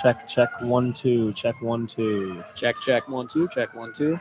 Check, check, 1, 2. Check, 1, 2. Check, check, 1, 2. Check, 1, 2.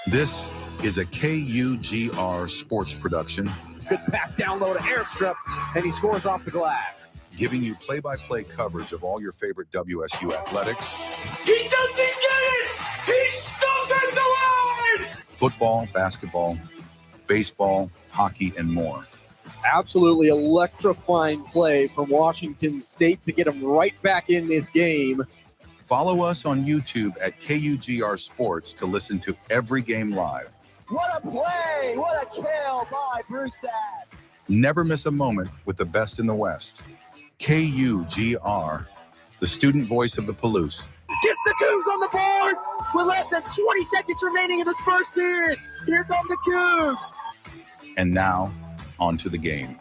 This is a KUGR sports production. Good pass down low to Airstrip, and he scores off the glass. Giving you play-by-play coverage of all your favorite WSU athletics. He doesn't get it! He's stuck at the line! Football, basketball, baseball, hockey, and more. Absolutely electrifying play from Washington State to get him right back in this game. Follow us on YouTube at KUGR Sports to listen to every game live. What a play! What a kill by Brewstad! Never miss a moment with the best in the West. KUGR, the student voice of the Palouse. Gets the Cougs on the board with less than 20 seconds remaining in this first period. Here come the Cougs. And now, on to the game.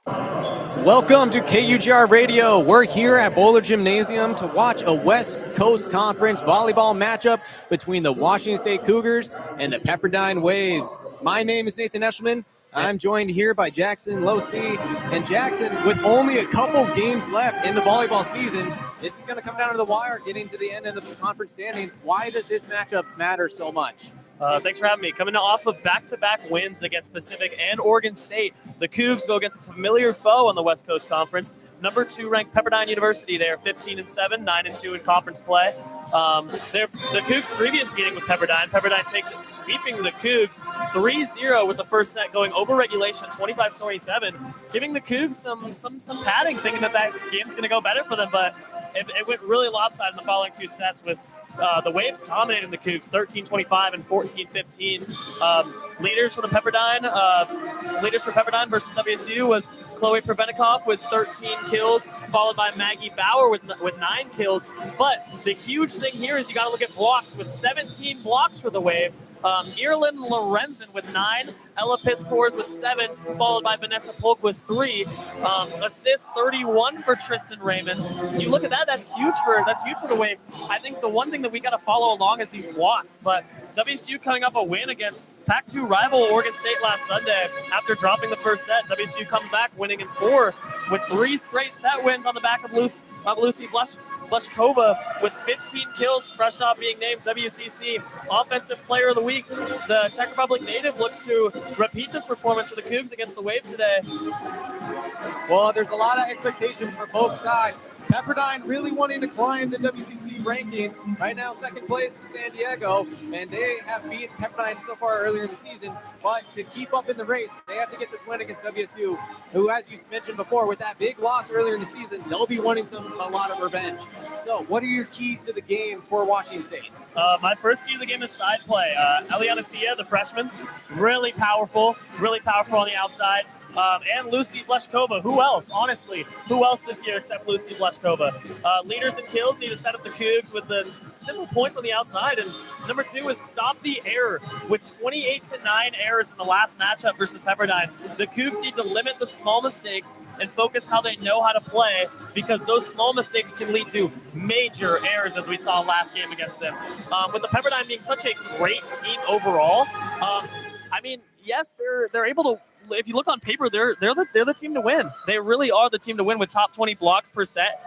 Welcome to KUGR Radio. We're here at Bohler Gymnasium to watch a West Coast Conference volleyball matchup between the Washington State Cougars and the Pepperdine Waves. My name is Nathan Eshelman. I'm joined here by Jackson Losee. And Jackson, with only a couple games left in the volleyball season, this is going to come down to the wire, getting to the end of the conference standings. Why does this matchup matter so much? Thanks for having me. Coming off of back-to-back wins against Pacific and Oregon State, the Cougs go against a familiar foe on the West Coast Conference. Number 2 ranked Pepperdine University. They are 15-7, 9-2 in conference play. The Cougs' previous meeting with Pepperdine takes it, sweeping the Cougs 3-0 with the first set going over regulation, 25-27, giving the Cougs some padding, thinking that game's going to go better for them. But it went really lopsided in the following 2 sets with the Wave dominating the Cougs 13-25 and 14-15. Leaders for Pepperdine versus WSU was Chloe Prevenikoff with 13 kills, followed by Maggie Bauer with 9 kills. But the huge thing here is you got to look at blocks with 17 blocks for the Wave. Irlin Lorenzen with 9, Ella Piskors with 7, followed by Vanessa Polk with 3. Assists 31 for Tristan Raymond. You look at that, that's huge for the Wave. I think the one thing that we got to follow along is these blocks. But WSU coming up a win against Pac-2 rival Oregon State last Sunday after dropping the first set. WSU comes back winning in 4 with 3 straight set wins on the back of Lucy Bleshkova with 15 kills, fresh off being named WCC Offensive Player of the Week. The Czech Republic native looks to repeat this performance for the Cougs against the Wave today. Well, there's a lot of expectations for both sides. Pepperdine really wanting to climb the WCC rankings. Right now, second place in San Diego, and they have beat Pepperdine so far earlier in the season. But to keep up in the race, they have to get this win against WSU, who, as you mentioned before, with that big loss earlier in the season, they'll be wanting a lot of revenge. So what are your keys to the game for Washington State? My first key to the game is side play. Eliana Tia, the freshman, really powerful on the outside. And Lucy Bleshkova. Who else? Honestly, who else this year except Lucy Bleshkova? Leaders in kills need to set up the Cougs with the simple points on the outside. And number 2 is stop the error. With 28-9 errors in the last matchup versus Pepperdine, the Cougs need to limit the small mistakes and focus how they know how to play, because those small mistakes can lead to major errors, as we saw last game against them. With the Pepperdine being such a great team overall, yes, they're able to. If you look on paper, they're the team to win. They really are the team to win with top 20 blocks per set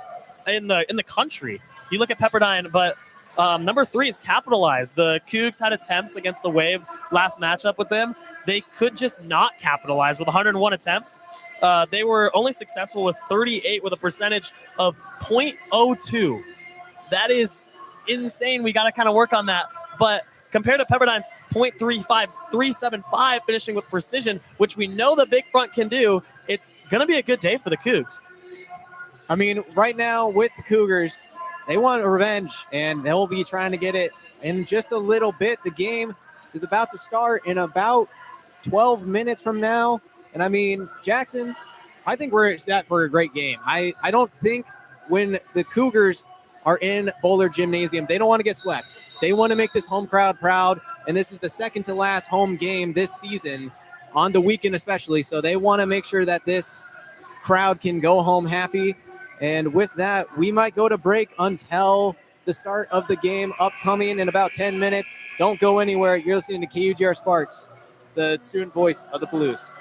in the country. You look at Pepperdine, but number 3 is capitalize. The Cougs had attempts against the Wave last matchup with them. They could just not capitalize with 101 attempts. They were only successful with 38 with a percentage of .02. That is insane. We got to kind of work on that. But compared to Pepperdine's .35, 375 finishing with precision, which we know the big front can do, it's going to be a good day for the Cougs. I mean, right now with the Cougars, they want revenge, and they'll be trying to get it in just a little bit. The game is about to start in about 12 minutes from now. And I mean, Jackson, I think we're set for a great game. I don't think when the Cougars are in Bohler Gymnasium, they don't want to get swept. They want to make this home crowd proud, and this is the second to last home game this season, on the weekend especially. So they want to make sure that this crowd can go home happy. And with that, we might go to break until the start of the game upcoming in about 10 minutes. Don't go anywhere. You're listening to KUGR Sparks, the student voice of the Palouse.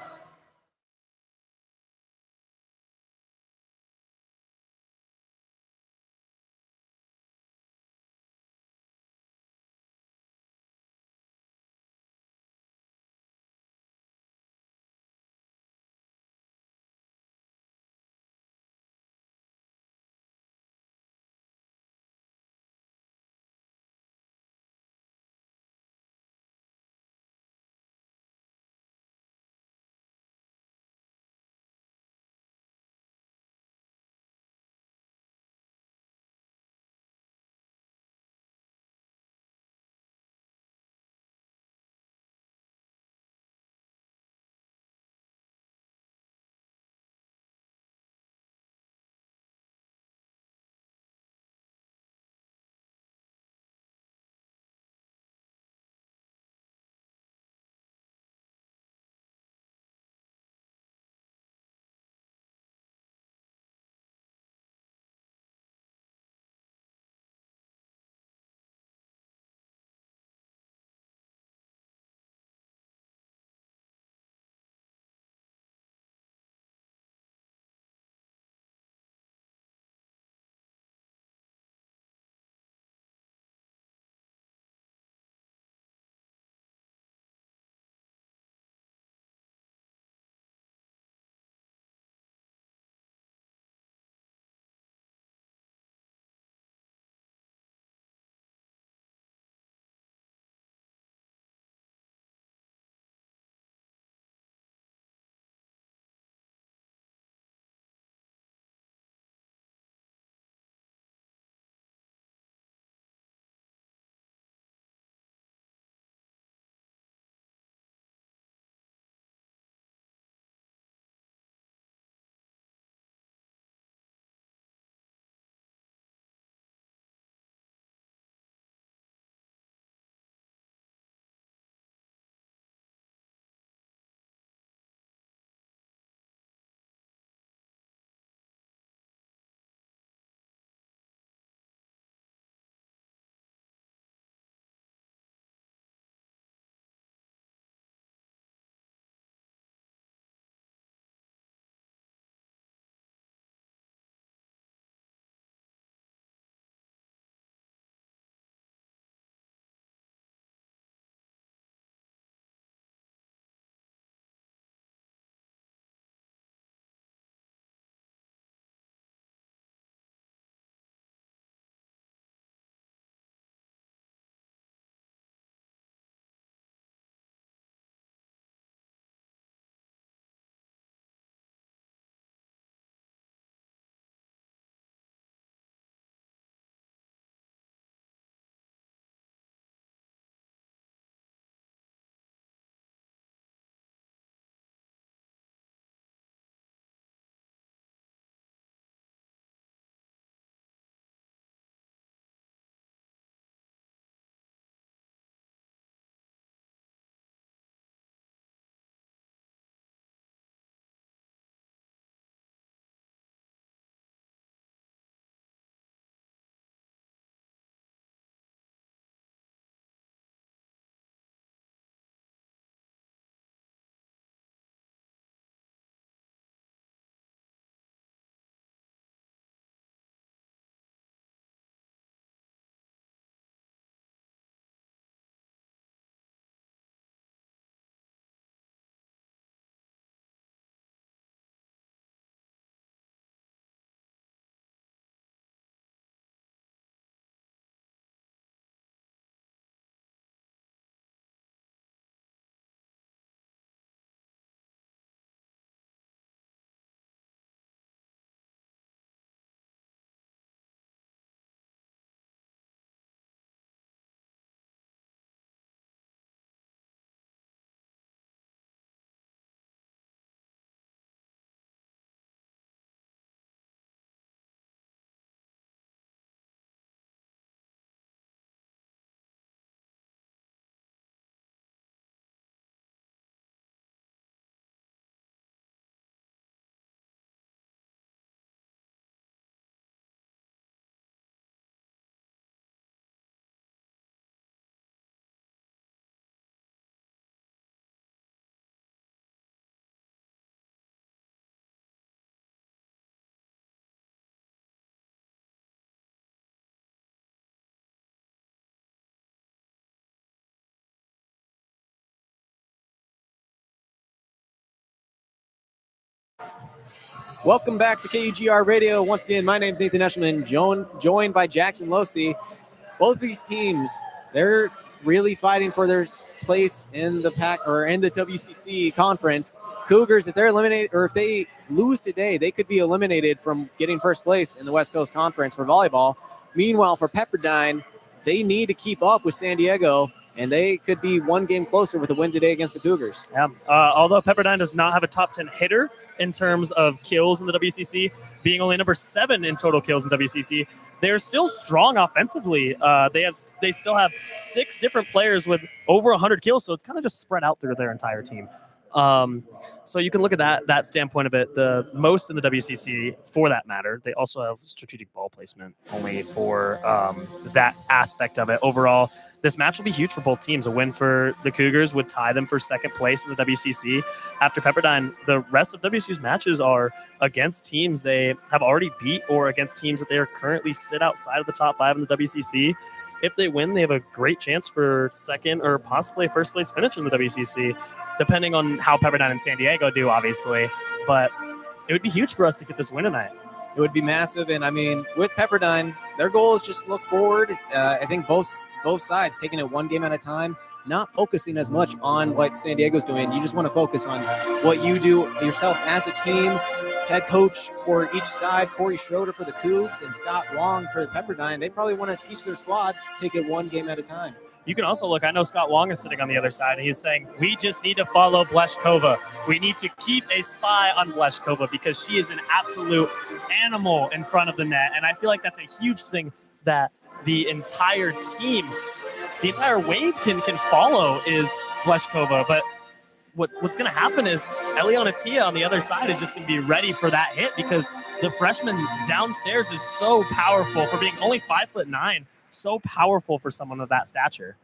Welcome back to KUGR Radio. Once again, my name is Nathan Eshelman, joined by Jackson Losee. Both of these teams, they're really fighting for their place in the pack or in the WCC conference. Cougars, if they're eliminated or if they lose today, they could be eliminated from getting first place in the West Coast Conference for volleyball. Meanwhile, for Pepperdine, they need to keep up with San Diego, and they could be one game closer with a win today against the Cougars. Yeah. Although Pepperdine does not have a top 10 hitter in terms of kills in the WCC, being only number 7 in total kills in WCC, they're still strong offensively. They still have 6 different players with over 100 kills, so it's kind of just spread out through their entire team. So you can look at that standpoint of it. The most in the WCC, for that matter, they also have strategic ball placement only for that aspect of it. Overall, this match will be huge for both teams. A win for the Cougars would tie them for second place in the WCC. After Pepperdine, the rest of WSU's matches are against teams they have already beat or against teams that they are currently sit outside of the top 5 in the WCC. If they win, they have a great chance for second or possibly first place finish in the WCC, depending on how Pepperdine and San Diego do, obviously. But it would be huge for us to get this win tonight. It would be massive, and I mean, with Pepperdine, their goal is just look forward. I think both sides taking it one game at a time, not focusing as much on what San Diego's doing. You just want to focus on what you do yourself as a team. Head coach for each side, Corey Schroeder for the Cougs and Scott Wong for Pepperdine. They probably want to teach their squad, take it one game at a time. You can also look, I know Scott Wong is sitting on the other side, and he's saying, we just need to follow Bleshkova. We need to keep a spy on Bleshkova because she is an absolute animal in front of the net. And I feel like that's a huge thing that the entire team, the entire wave can follow is Bleshkova. But what's going to happen is Eliana Tia on the other side is just going to be ready for that hit because the freshman downstairs is so powerful for being only 5'9". So powerful for someone of that stature.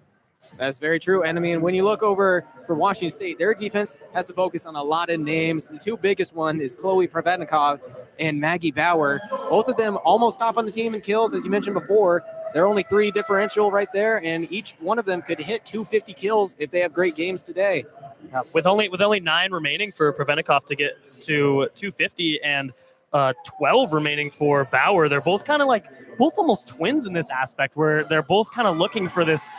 That's very true. And I mean, when you look over for Washington State, their defense has to focus on a lot of names. The 2 biggest one is Chloe Pravetnikov and Maggie Bauer. Both of them almost top on the team in kills, as you mentioned before. They're only 3 differential right there, and each one of them could hit 250 kills if they have great games today. With only 9 remaining for Pravetnikov to get to 250 and 12 remaining for Bauer. They're both kind of like almost twins in this aspect where they're both kind of looking for this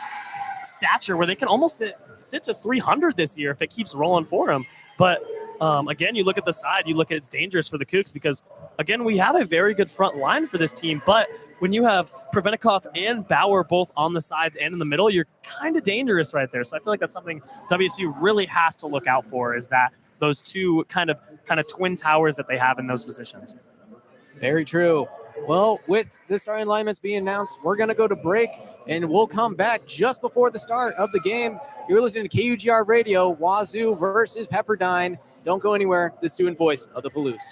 stature where they can almost sit to 300 this year if it keeps rolling for them. But again, you look at the side, you look at it's dangerous for the Cougs because, again, we have a very good front line for this team. But when you have Pravetnikov and Bauer both on the sides and in the middle, you're kind of dangerous right there. So I feel like that's something WSU really has to look out for is that those 2 kind of twin towers that they have in those positions. Very true. Well, with the starting alignments being announced, we're going to go to break, and we'll come back just before the start of the game. You're listening to KUGR Radio, Wazoo versus Pepperdine. Don't go anywhere. The student voice of the Palouse.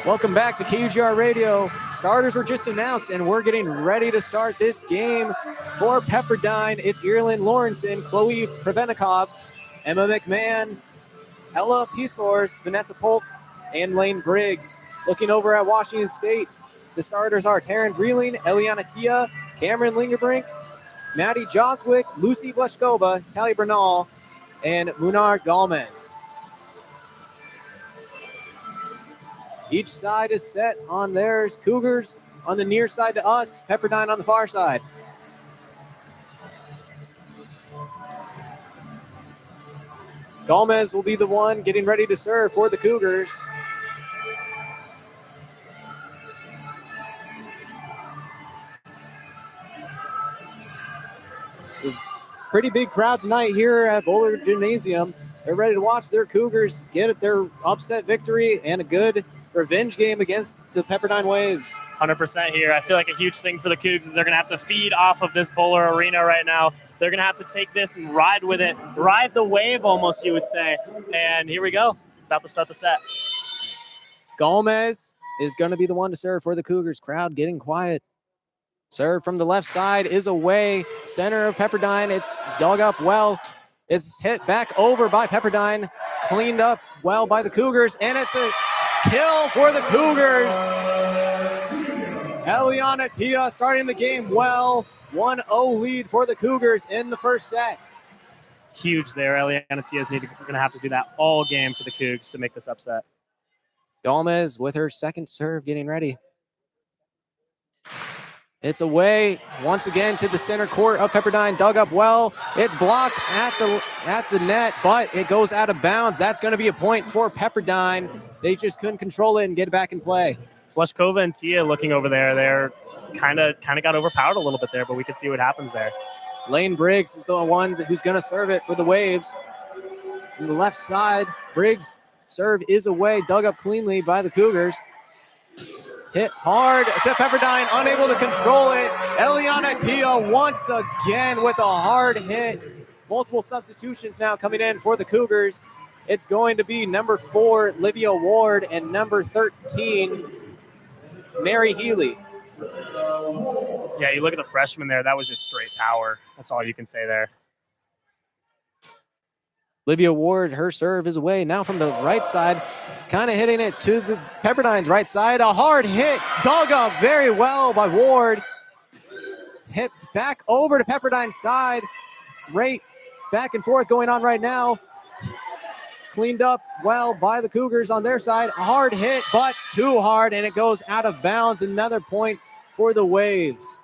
Welcome back to KUGR Radio. Starters were just announced, and we're getting ready to start this game for Pepperdine. It's Ireland Lawrenson, Chloe Prevenikov, Emma McMahon, Ella Piscors, Vanessa Polk, and Lane Briggs. Looking over at Washington State, the starters are Taryn Vreeling, Eliana Tia, Cameron Lingerbrink, Maddie Joswick, Lucy Bleshkova, Tally Bernal, and Munar Galmez. Each side is set on theirs. Cougars on the near side to us, Pepperdine on the far side. Galmez will be the one getting ready to serve for the Cougars. It's a pretty big crowd tonight here at Bohler Gymnasium. They're ready to watch their Cougars get their upset victory and a good revenge game against the Pepperdine Waves. 100% here. I feel like a huge thing for the Cougs is they're going to have to feed off of this Bohler Arena right now. They're going to have to take this and ride with it, ride the wave almost, you would say. And here we go, about to start the set. Galmez is going to be the one to serve for the Cougars. Crowd getting quiet. Serve from the left side is away. Center of Pepperdine. It's dug up well. It's hit back over by Pepperdine. Cleaned up well by the Cougars. And it's a kill for the Cougars. Eliana Tia starting the game well. 1-0 lead for the Cougars in the first set. Huge there. Eliana Tia's going to have to do that all game for the Cougs to make this upset. Galmez with her second serve getting ready. It's away once again to the center court of Pepperdine. Dug up well. It's blocked at the net, but it goes out of bounds. That's going to be a point for Pepperdine. They just couldn't control it and get it back in play. Bleshkova and Tia looking over there. They're kind of got overpowered a little bit there, but we can see what happens there. Lane Briggs is the one who's going to serve it for the Waves. On the left side, Briggs' serve is away, dug up cleanly by the Cougars. Hit hard to Pepperdine, unable to control it. Eliana Tia once again with a hard hit. Multiple substitutions now coming in for the Cougars. It's going to be number 4, Livia Ward, and number 13, Mary Healy. Yeah, you look at the freshman there. That was just straight power. That's all you can say there. Livia Ward, her serve is away. Now from the right side, kind of hitting it to the Pepperdine's right side. A hard hit, dug up very well by Ward. Hit back over to Pepperdine's side. Great back and forth going on right now. Cleaned up well by the Cougars on their side. A hard hit, but too hard, and it goes out of bounds. Another point for the Waves.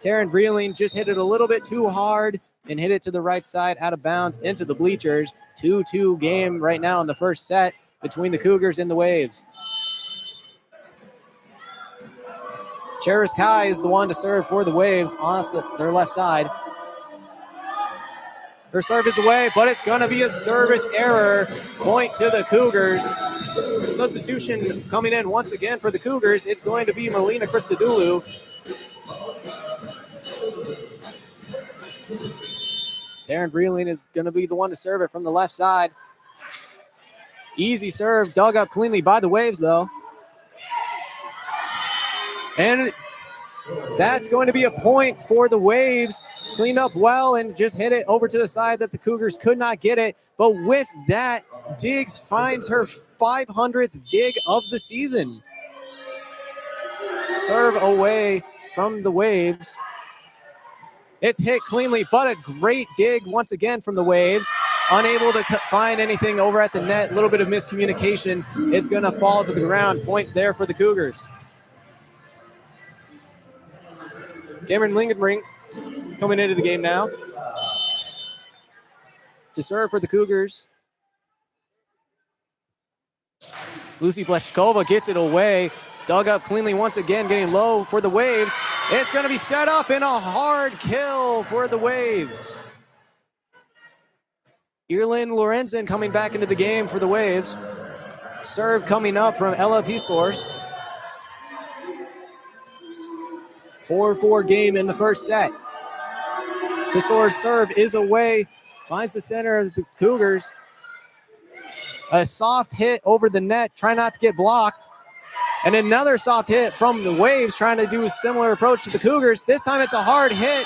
Taryn Vreeling just hit it a little bit too hard and hit it to the right side out of bounds into the bleachers. 2-2 game right now in the first set between the Cougars and the Waves. Cheris Kai is the one to serve for the Waves off their left side. Her serve is away, but it's going to be a service error. Point to the Cougars. Substitution coming in once again for the Cougars. It's going to be Melina Christodoulou. Taryn Vreeling is going to be the one to serve it from the left side. Easy serve, dug up cleanly by the Waves, though. And that's going to be a point for the Waves. Cleaned up well and just hit it over to the side that the Cougars could not get it. But with that, Diggs finds her 500th dig of the season. Serve away from the Waves. It's hit cleanly, but a great dig once again from the Waves. Unable to find anything over at the net. A little bit of miscommunication. It's going to fall to the ground. Point there for the Cougars. Cameron Lingenbrink coming into the game now to serve for the Cougars. Lucy Bleshkova gets it away. Dug up cleanly once again, getting low for the Waves. It's going to be set up in a hard kill for the Waves. Ireland Lorenzen coming back into the game for the Waves. Serve coming up from Ella Piscors. 4-4 game in the first set. Piscors' serve is away. Finds the center of the Cougars. A soft hit over the net. Try not to get blocked. And another soft hit from the Waves, trying to do a similar approach to the Cougars. This time it's a hard hit.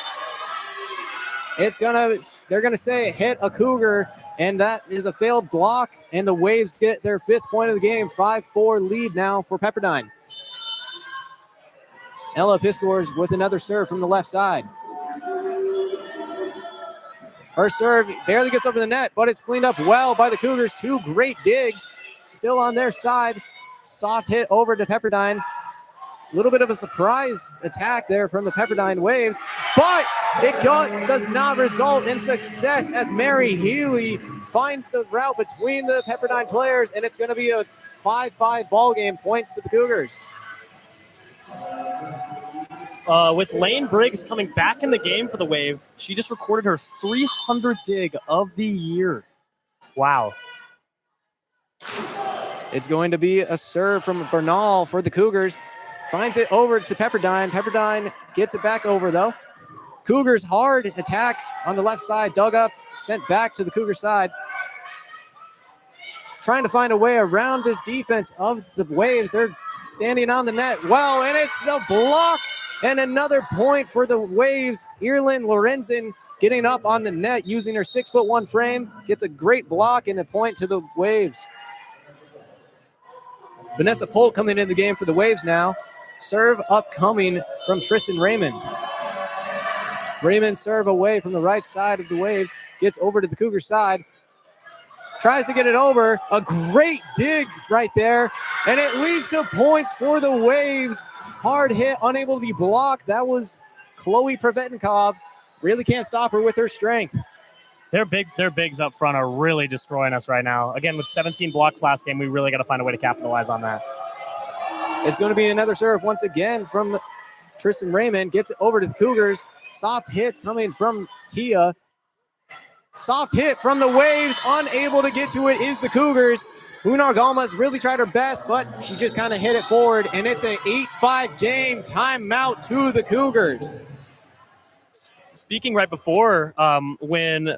They're gonna say hit a Cougar, and that is a failed block, and the Waves get their 5th point of the game. 5-4 lead now for Pepperdine. Ella Piscors with another serve from the left side. Her serve barely gets over the net, but it's cleaned up well by the Cougars. 2 great digs still on their side. Soft hit over to Pepperdine. A little bit of a surprise attack there from the Pepperdine Waves, but it does not result in success as Mary Healy finds the route between the Pepperdine players, and it's going to be a 5-5 ball game, points to the Cougars. With Lane Briggs coming back in the game for the Wave, she just recorded her 300 dig of the year. Wow. It's going to be a serve from Bernal for the Cougars. Finds it over to Pepperdine. Pepperdine gets it back over, though. Cougars hard attack on the left side, dug up, sent back to the Cougar side. Trying to find a way around this defense of the Waves. They're standing on the net well, and it's a block, and another point for the Waves. Earlyn Lorenzen getting up on the net using her 6'1" frame, gets a great block and a point to the Waves. Vanessa Polk coming in the game for the Waves now. Serve upcoming from Tristan Raymond. Raymond serve away from the right side of the Waves. Gets over to the Cougar side. Tries to get it over. A great dig right there. And it leads to points for the Waves. Hard hit, unable to be blocked. That was Chloe Prevetnikov. Really can't stop her with her strength. Their bigs up front are really destroying us right now. Again, with 17 blocks last game, we really got to find a way to capitalize on that. It's going to be another serve once again from Tristan Raymond. Gets it over to the Cougars. Soft hits coming from Tia. Soft hit from the Waves. Unable to get to it is the Cougars. Unar Galma's really tried her best, but she just kind of hit it forward, and it's an 8-5 game. Timeout to the Cougars. Speaking right before when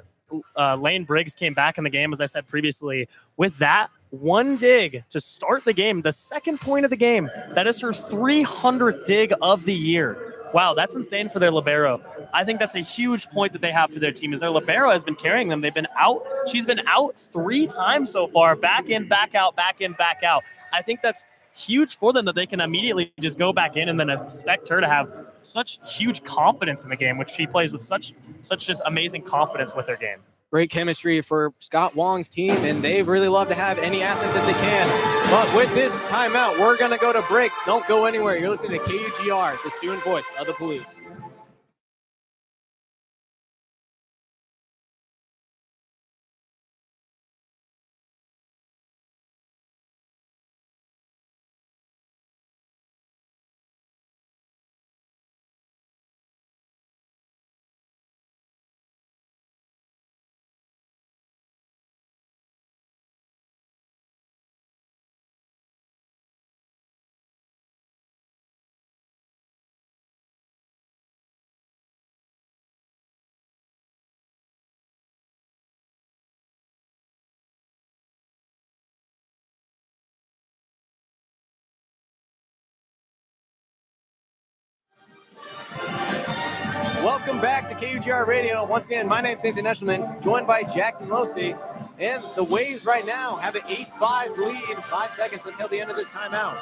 Lane Briggs came back in the game, as I said previously, with that one dig to start the game, the second point of the game, that is her 300th dig of the year. Wow, that's insane for their libero. I think that's a huge point that they have for their team, is their libero has been carrying them. They've been out. She's been out 3 times so far, back in, back out, back in, back out. I think that's huge for them that they can immediately just go back in and then expect her to have such huge confidence in the game, which she plays with such just amazing confidence with her game. Great chemistry for Scott Wong's team, and they really love to have any asset that they can. But with this timeout, we're going to go to break. Don't go anywhere. You're listening to KUGR, the student voice of the Palouse. Welcome back to KUGR Radio. Once again, my name's Nathan Eshelman, joined by Jackson Losee. And the Waves right now have an 8-5 lead, 5 seconds until the end of this timeout.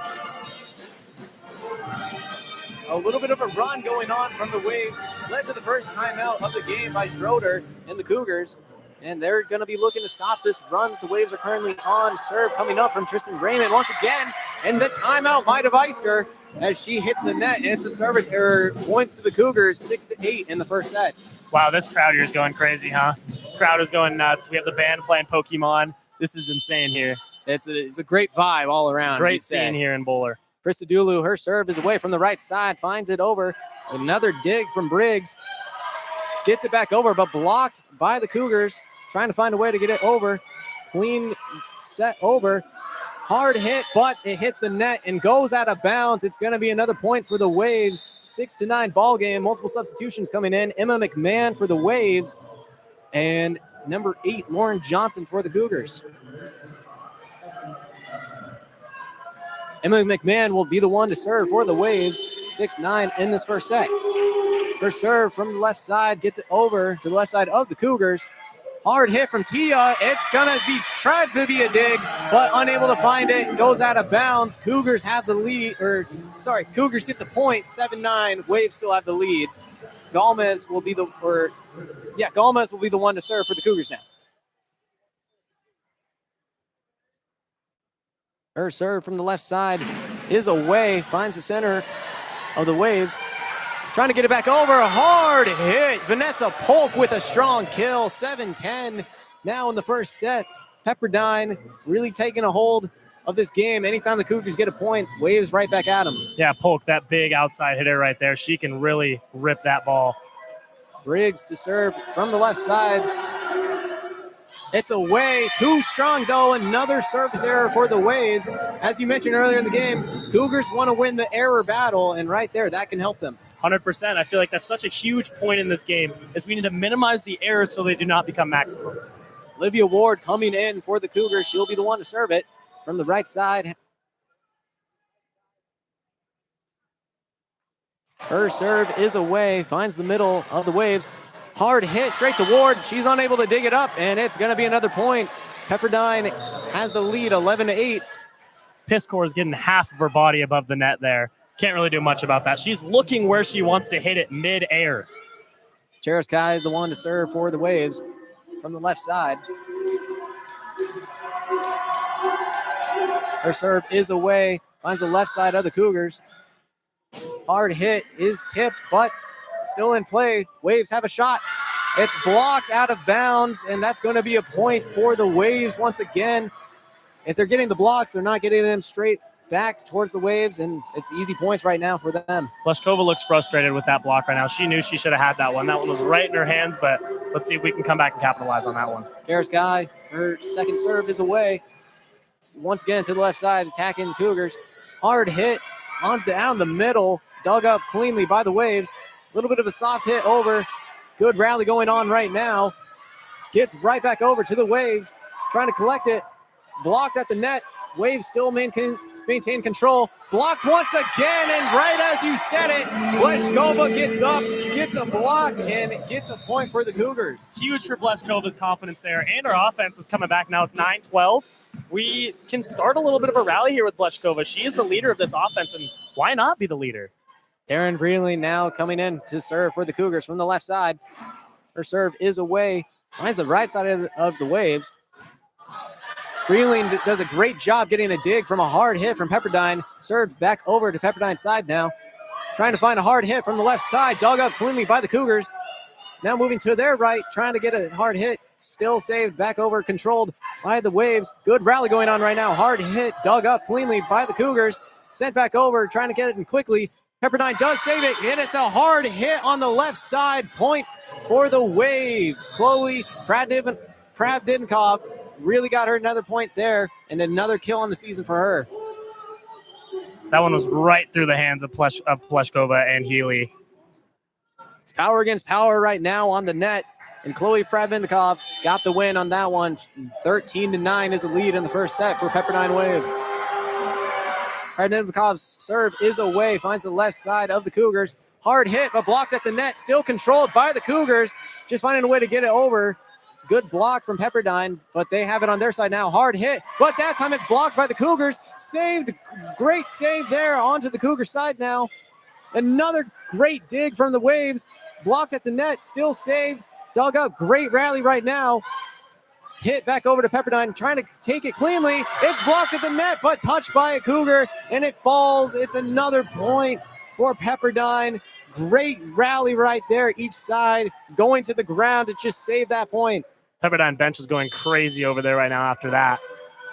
A little bit of a run going on from the Waves. Led to the first timeout of the game by Schroeder and the Cougars. And they're going to be looking to stop this run that the Waves are currently on. Serve coming up from Tristan Raymond once again. And the timeout might have iced her as she hits the net. And it's a service error. Points to the Cougars, 6-8 in the first set. Wow, this crowd here is going crazy, huh? This crowd is going nuts. We have the band playing Pokemon. This is insane here. It's a great vibe all around. Great scene here in Bohler. Christodoulou, her serve is away from the right side. Finds it over. Another dig from Briggs. Gets it back over, but blocked by the Cougars. Trying to find a way to get it over. Clean set over. Hard hit, but it hits the net and goes out of bounds. It's going to be another point for the Waves. 6-9 ball game. Multiple substitutions coming in. Emma McMahon for the Waves. And number 8, Lauren Johnson for the Cougars. Emily McMahon will be the one to serve for the Waves, 6-9 in this first set. First serve from the left side, gets it over to the left side of the Cougars. Hard hit from Tia. It's going to be tried to be a dig, but unable to find it. Goes out of bounds. Cougars have the lead, Cougars get the point, 7-9. Waves still have the lead. Gomez will be the one to serve for the Cougars now. Her serve from the left side is away, finds the center of the Waves. Trying to get it back over, a hard hit. Vanessa Polk with a strong kill, 7-10 now in the first set. Pepperdine really taking a hold of this game. Anytime the Cougars get a point, Waves right back at them. Yeah, Polk, that big outside hitter right there. She can really rip that ball. Briggs to serve from the left side. It's away, too strong though. Another service error for the Waves. As you mentioned earlier in the game, Cougars want to win the error battle, and right there, that can help them. 100%. I feel like that's such a huge point in this game, is we need to minimize the errors so they do not become maximum. Olivia Ward coming in for the Cougars. She'll be the one to serve it from the right side. Her serve is away, finds the middle of the Waves. Hard hit straight to Ward. She's unable to dig it up, and it's going to be another point. Pepperdine has the lead, 11-8. Piscor is getting half of her body above the net there. Can't really do much about that. She's looking where she wants to hit it mid-air. Chereskai, the one to serve for the Waves from the left side. Her serve is away, finds the left side of the Cougars. Hard hit is tipped, but still in play. Waves have a shot. It's blocked out of bounds, and that's going to be a point for the Waves once again. If they're getting the blocks, they're not getting them straight back towards the Waves, and it's easy points right now for them. Bleshkova looks frustrated with that block right now. She knew she should have had that one. That one was right in her hands, but let's see if we can come back and capitalize on that one. Chereskai, her second serve is away. Once again to the left side, attacking the Cougars. Hard hit on down the middle, dug up cleanly by the Waves. A little bit of a soft hit over. Good rally going on right now. Gets right back over to the Waves, trying to collect it. Blocked at the net. Waves still maintain control. Blocked once again, and right as you said it, Bleshkova gets up, gets a block, and gets a point for the Cougars. Huge for Bleshkova's confidence there, and our offense is coming back now. It's 9-12. We can start a little bit of a rally here with Bleshkova. She is the leader of this offense, and why not be the leader? Darren Brealey now coming in to serve for the Cougars from the left side. Her serve is away. Finds the right side of the Waves. Freeling does a great job getting a dig from a hard hit from Pepperdine. Served back over to Pepperdine's side now. Trying to find a hard hit from the left side. Dug up cleanly by the Cougars. Now moving to their right, trying to get a hard hit. Still saved back over, controlled by the Waves. Good rally going on right now. Hard hit, dug up cleanly by the Cougars. Sent back over, trying to get it in quickly. Pepperdine does save it, and it's a hard hit on the left side. Point for the Waves. Chloe Pravdivnikov really got her another point there, and another kill on the season for her. That one was right through the hands of Bleshkova and Healy. It's power against power right now on the net, and Chloe Pravdivnikov got the win on that one. 13-9 is the lead in the first set for Pepperdine Waves. Pravdivnikov's serve is away, finds the left side of the Cougars. Hard hit, but blocked at the net, still controlled by the Cougars. Just finding a way to get it over. Good block from Pepperdine, but they have it on their side now. Hard hit, but that time it's blocked by the Cougars. Saved, great save there onto the Cougar side now. Another great dig from the Waves. Blocked at the net, still saved. Dug up, great rally right now. Hit back over to Pepperdine, trying to take it cleanly. It's blocked at the net, but touched by a Cougar, and it falls. It's another point for Pepperdine. Great rally right there, each side going to the ground to just save that point. Pepperdine bench is going crazy over there right now after that.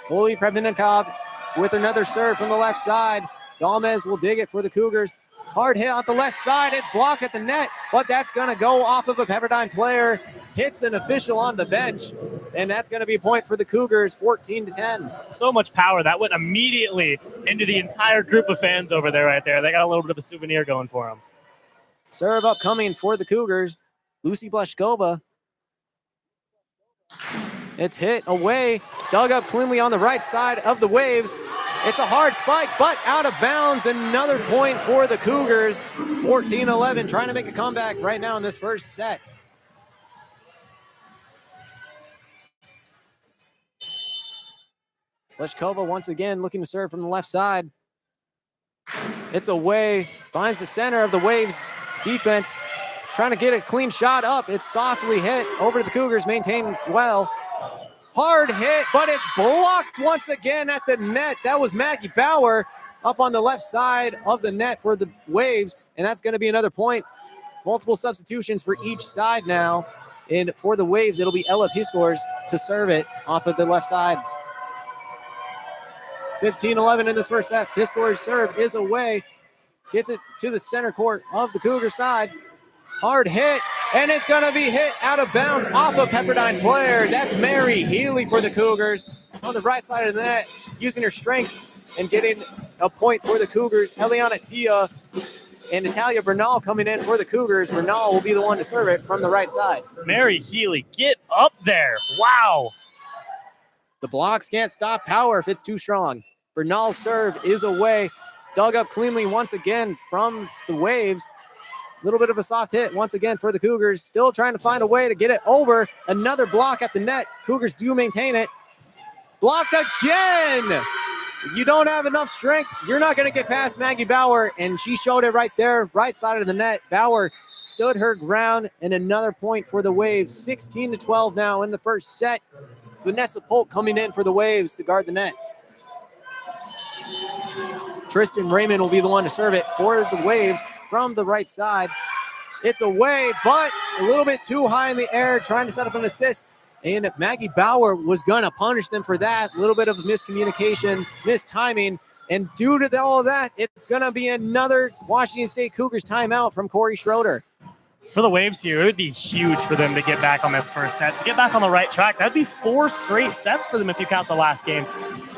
Chloe Pravdivnikov with another serve from the left side. Gomez will dig it for the Cougars. Hard hit on the left side. It's blocked at the net, but that's going to go off of a Pepperdine player. Hits an official on the bench, and that's going to be a point for the Cougars, 14-10. So much power. That went immediately into the entire group of fans over there right there. They got a little bit of a souvenir going for them. Serve upcoming for the Cougars. Lucy Bleshkova. It's hit away, dug up cleanly on the right side of the Waves. It's a hard spike, but out of bounds. Another point for the Cougars. 14-11, trying to make a comeback right now in this first set. Leshkova once again looking to serve from the left side. It's away, finds the center of the Waves defense, trying to get a clean shot up. It's softly hit over to the Cougars, maintained well. Hard hit, but it's blocked once again at the net. That was Maggie Bauer up on the left side of the net for the Waves, and that's going to be another point. Multiple substitutions for each side now. And for the Waves, it'll be Ella Piscors to serve it off of the left side. 15-11 in this first set. Piscors' serve is away. Gets it to the center court of the Cougar side. Hard hit, and it's going to be hit out of bounds off a Pepperdine player. That's Mary Healy for the Cougars on the right side of the net, using her strength and getting a point for the Cougars. Eliana Tia and Natalia Bernal coming in for the Cougars. Bernal will be the one to serve it from the right side. Mary Healy, get up there. Wow. The blocks can't stop power if it's too strong. Bernal's serve is away. Dug up cleanly once again from the Waves. A little bit of a soft hit once again for the Cougars. Still trying to find a way to get it over. Another block at the net. Cougars do maintain it. Blocked again. You don't have enough strength. You're not going to get past Maggie Bauer, and she showed it right there, right side of the net. Bauer stood her ground, and another point for the Waves. 16-12 now in the first set. Vanessa Polk coming in for the Waves to guard the net. Tristan Raymond will be the one to serve it for the Waves from the right side. It's away, but a little bit too high in the air, trying to set up an assist. And Maggie Bauer was going to punish them for that. A little bit of miscommunication, mistiming. And due to all of that, it's going to be another Washington State Cougars timeout from Corey Schroeder. For the Waves here, it would be huge for them to get back on this first set, to get back on the right track. That'd be 4 straight sets for them if you count the last game.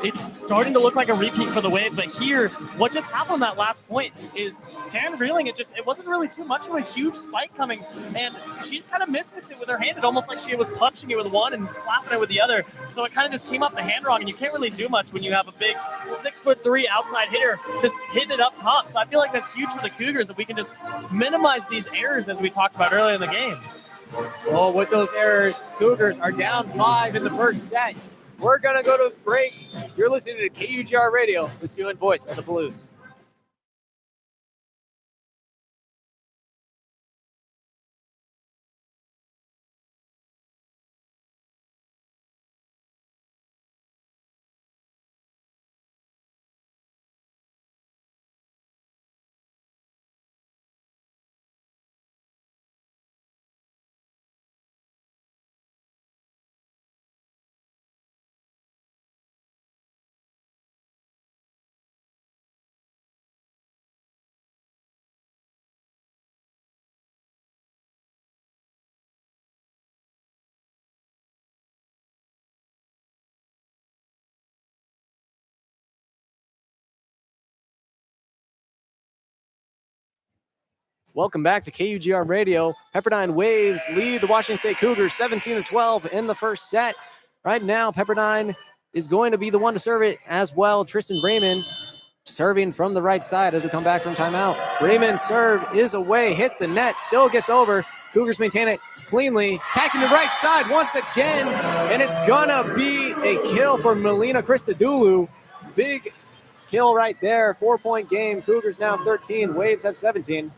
It's starting to look like a repeat for the Waves, but here, what just happened on that last point is Tan reeling. It wasn't really too much of a huge spike coming, and she just kind of mishits it with her hand. It almost like she was punching it with one and slapping it with the other. So it kind of just came up the hand wrong, and you can't really do much when you have a big 6'3" outside hitter just hitting it up top. So I feel like that's huge for the Cougars if we can just minimize these errors as we talked about earlier in the game. Well, with those errors, Cougars are down 5 in the first set. We're going to go to break. You're listening to KUGR Radio, the student voice of the Blues. Welcome back to KUGR Radio. Pepperdine Waves lead the Washington State Cougars 17-12 in the first set. Right now, Pepperdine is going to be the one to serve it as well. Tristan Raymond serving from the right side as we come back from timeout. Raymond's serve is away, hits the net, still gets over. Cougars maintain it cleanly, attacking the right side once again, and it's gonna be a kill for Melina Christodoulou. Big kill right there, 4-point game. Cougars now 13, Waves have 17.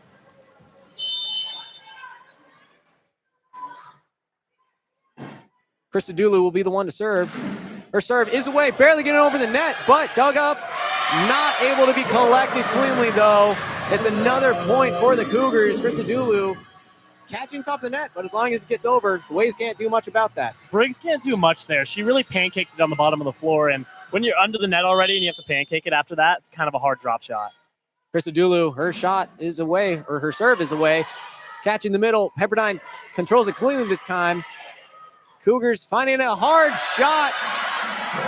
Christodoulou will be the one to serve. Her serve is away, barely getting over the net, but dug up. Not able to be collected cleanly, though. It's another point for the Cougars. Christodoulou catching top the net, but as long as it gets over, the Waves can't do much about that. Briggs can't do much there. She really pancaked it on the bottom of the floor, and when you're under the net already and you have to pancake it after that, it's kind of a hard drop shot. Christodoulou, her shot is away, or her serve is away. Catching the middle, Pepperdine controls it cleanly this time. Cougars finding a hard shot.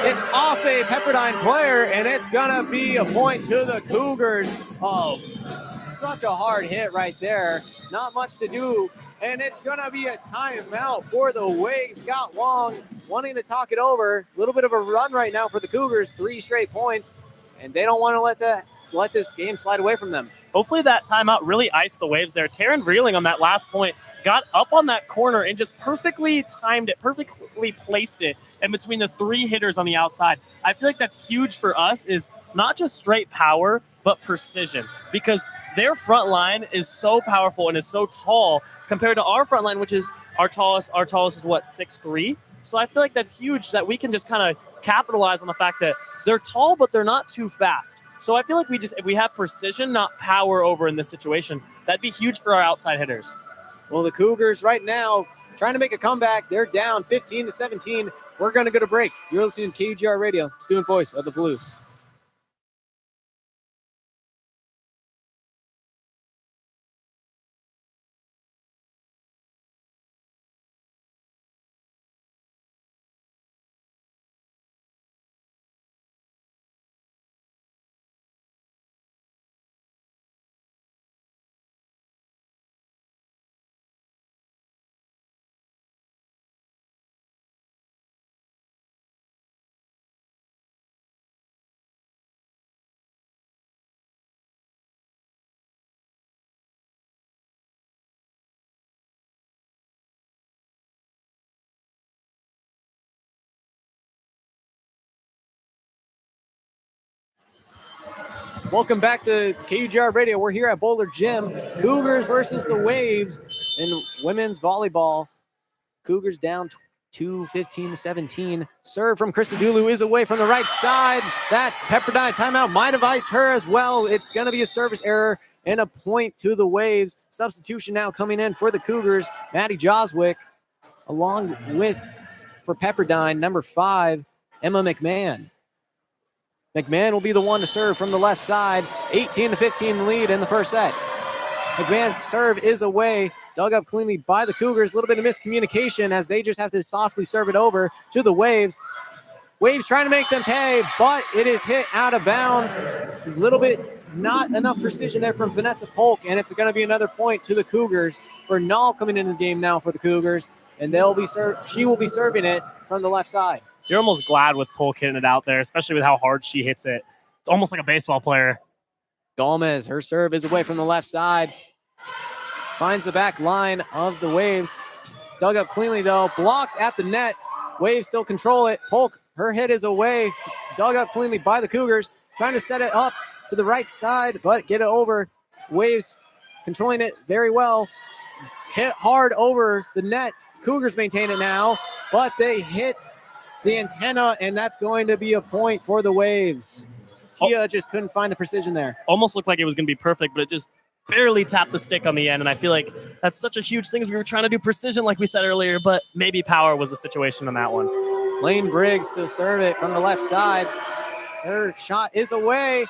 It's off a Pepperdine player, and it's going to be a point to the Cougars. Oh, such a hard hit right there. Not much to do, and it's going to be a timeout for the Waves. Scott Wong wanting to talk it over. A little bit of a run right now for the Cougars. 3 straight points. and they don't want to let this game slide away from them. Hopefully that timeout really iced the Waves there. Taryn Vreeling on that last point got up on that corner and just perfectly timed it, perfectly placed it in between the 3 hitters on the outside. I feel like that's huge for us, is not just straight power, but precision, because their front line is so powerful and is so tall compared to our front line, which is our tallest is what, 6'3"? So I feel like that's huge that we can just kind of capitalize on the fact that they're tall, but they're not too fast. So I feel like if we have precision, not power over in this situation, that'd be huge for our outside hitters. Well, the Cougars right now trying to make a comeback. They're down 15-17. We're going to go to break. You're listening to KUGR Radio, student voice of the Blues. Welcome back to KUGR Radio. We're here at Bohler Gym. Cougars versus the Waves in women's volleyball. Cougars down 15-17. Serve from Christodoulou is away from the right side. That Pepperdine timeout might have iced her as well. It's going to be a service error and a point to the Waves. Substitution now coming in for the Cougars. Maddie Joswick, along with, for Pepperdine, number 5, Emma McMahon. McMahon will be the one to serve from the left side. 18-15 lead in the first set. McMahon's serve is away. Dug up cleanly by the Cougars. A little bit of miscommunication as they just have to softly serve it over to the Waves. Waves trying to make them pay, but it is hit out of bounds. A little bit, not enough precision there from Vanessa Polk, and it's going to be another point to the Cougars. Bernal coming into the game now for the Cougars, and she will be serving it from the left side. You're almost glad with Polk hitting it out there, especially with how hard she hits it. It's almost like a baseball player. Gomez, her serve is away from the left side. Finds the back line of the Waves. Dug up cleanly, though. Blocked at the net. Waves still control it. Polk, her hit is away. Dug up cleanly by the Cougars. Trying to set it up to the right side, but get it over. Waves controlling it very well. Hit hard over the net. Cougars maintain it now, but they hit the antenna, and that's going to be a point for the Waves. Tia just couldn't find the precision there. Almost looked like it was going to be perfect, but it just barely tapped the stick on the end, and I feel like that's such a huge thing as we were trying to do precision like we said earlier, but maybe power was the situation on that one. Lane Briggs to serve it from the left side. Her shot is away.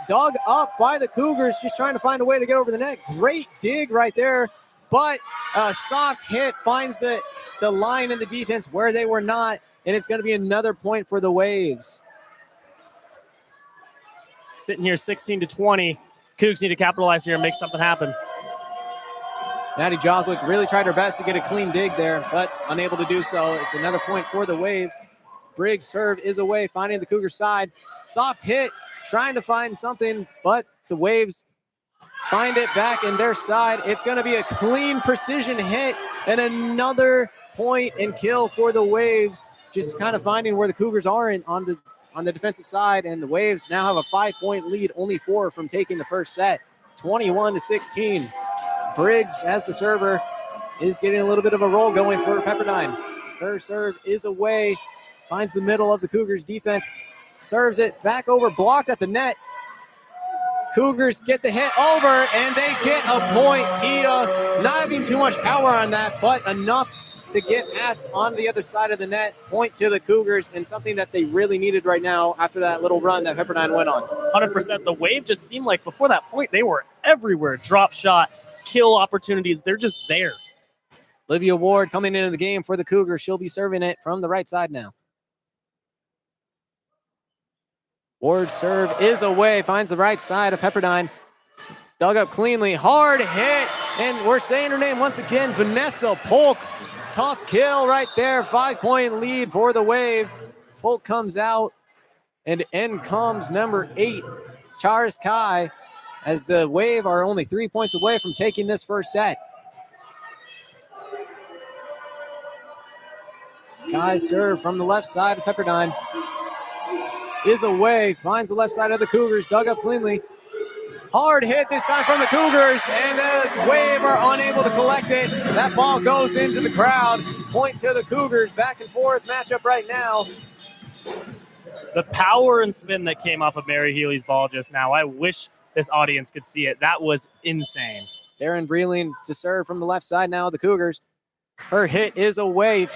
Dug up by the Cougars, just trying to find a way to get over the net. Great dig right there, but a soft hit finds the line in the defense where they were not, and it's going to be another point for the Waves. Sitting here 16-20. Cougs need to capitalize here and make something happen. Maddie Joswick really tried her best to get a clean dig there, but unable to do so. It's another point for the Waves. Briggs' serve is away, finding the Cougars' side. Soft hit, trying to find something, but the Waves find it back in their side. It's going to be a clean precision hit and another point and kill for the Waves. Just kind of finding where the Cougars are on the defensive side, and the Waves now have a 5-point lead, only 4 from taking the first set, 21-16. Briggs, as the server, is getting a little bit of a roll going for Pepperdine. Her serve is away, finds the middle of the Cougars defense, serves it back over, blocked at the net. Cougars get the hit over, and they get a point. Tia not having too much power on that, but enough to get past on the other side of the net. Point to the Cougars, and something that they really needed right now after that little run that Pepperdine went on. 100%. The Wave just seemed like before that point, they were everywhere. Drop shot, kill opportunities. They're just there. Olivia Ward coming into the game for the Cougars. She'll be serving it from the right side now. Ward's serve is away, finds the right side of Pepperdine. Dug up cleanly, hard hit, and we're saying her name once again, Vanessa Polk. Tough kill right there, 5-point lead for the Wave. Polk comes out And in comes number 8, Charis Kai, as the Wave are only 3 points away from taking this first set. Kai serve from the left side of Pepperdine. Is away, finds the left side of the Cougars, dug up cleanly. Hard hit this time from the Cougars, and the Wave are unable to collect it. That ball goes into the crowd. Point to the Cougars, back and forth matchup right now. The power and spin that came off of Mary Healy's ball just now, I wish this audience could see it. That was insane. Darren Breeling to serve from the left side now of the Cougars. Her hit is away,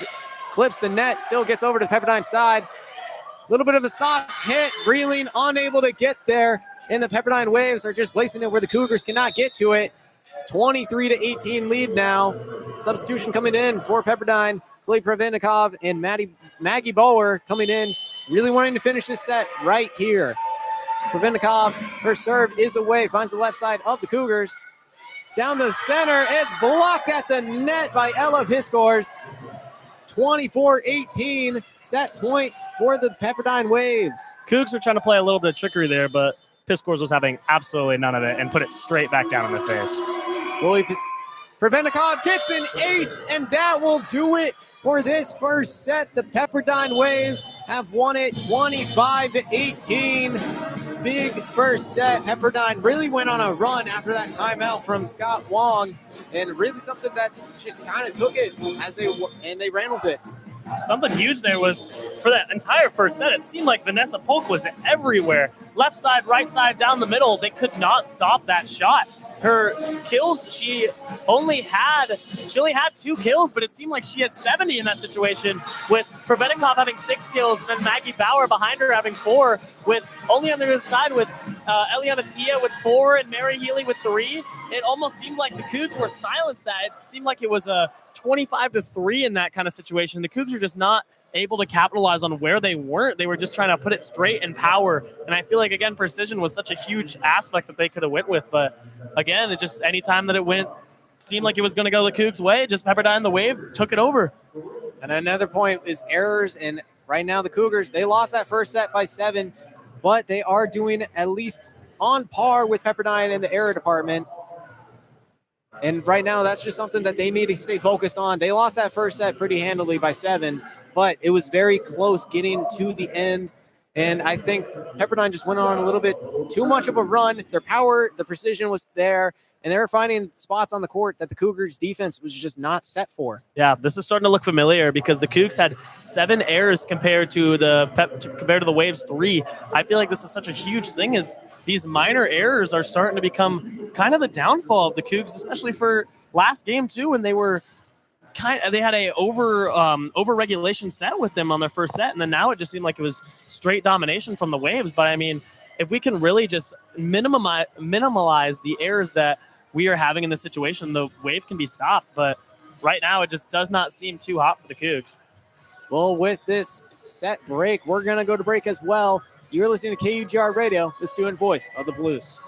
clips the net, still gets over to the Pepperdine side. A little bit of a soft hit. Breeling unable to get there, and the Pepperdine Waves are just placing it where the Cougars cannot get to it. 23-18 lead now. Substitution coming in for Pepperdine. Clay Prevenikov and Maggie Bohler coming in, really wanting to finish this set right here. Prevenikov, her serve is away, finds the left side of the Cougars. Down the center, it's blocked at the net by Ella Piscors. 24-18, set point for the Pepperdine Waves. Cougs were trying to play a little bit of trickery there, but Piscors was having absolutely none of it and put it straight back down in their face. Prevenikov gets an ace, and that will do it for this first set. The Pepperdine Waves have won it 25-18. Big first set. Pepperdine really went on a run after that timeout from Scott Wong, and really something that just kind of took it as they ran with it. Something huge there was for that entire first set. It seemed like Vanessa Polk was everywhere. Left side, right side, down the middle. They could not stop that shot. Her kills, she only had 2 kills, but it seemed like she had 70 in that situation, with Prevenikov having 6 kills, and then Maggie Bauer behind her having 4, with only on the other side with Eliana Tia with 4 and Mary Healy with 3. It almost seemed like the Cougs were silenced that. It seemed like it was a 25-3 in that kind of situation. The Cougs are just not able to capitalize on where they weren't. They were just trying to put it straight in power. And I feel like, again, precision was such a huge aspect that they could have went with. But again, it just, anytime that it went, seemed like it was going to go the Cougs' way, just Pepperdine, the Wave, took it over. And another point is errors. And right now the Cougars, they lost that first set by 7, but they are doing at least on par with Pepperdine in the error department. And right now, that's just something that they need to stay focused on. They lost that first set pretty handily by 7, but it was very close getting to the end. And I think Pepperdine just went on a little bit too much of a run. Their power, the precision was there, and they were finding spots on the court that the Cougars' defense was just not set for. Yeah, this is starting to look familiar because the Cougs had 7 errors compared to the Waves' 3. I feel like this is such a huge thing, is these minor errors are starting to become kind of the downfall of the Cougs, especially for last game too, when they were they had a over regulation set with them on their first set, and then now it just seemed like it was straight domination from the Waves. But I mean, if we can really just minimize the errors that we are having in this situation, the Wave can be stopped. But right now, it just does not seem too hot for the Cougs. Well, with this set break, we're going to go to break as well. You're listening to KUGR Radio, the student voice of the Blues.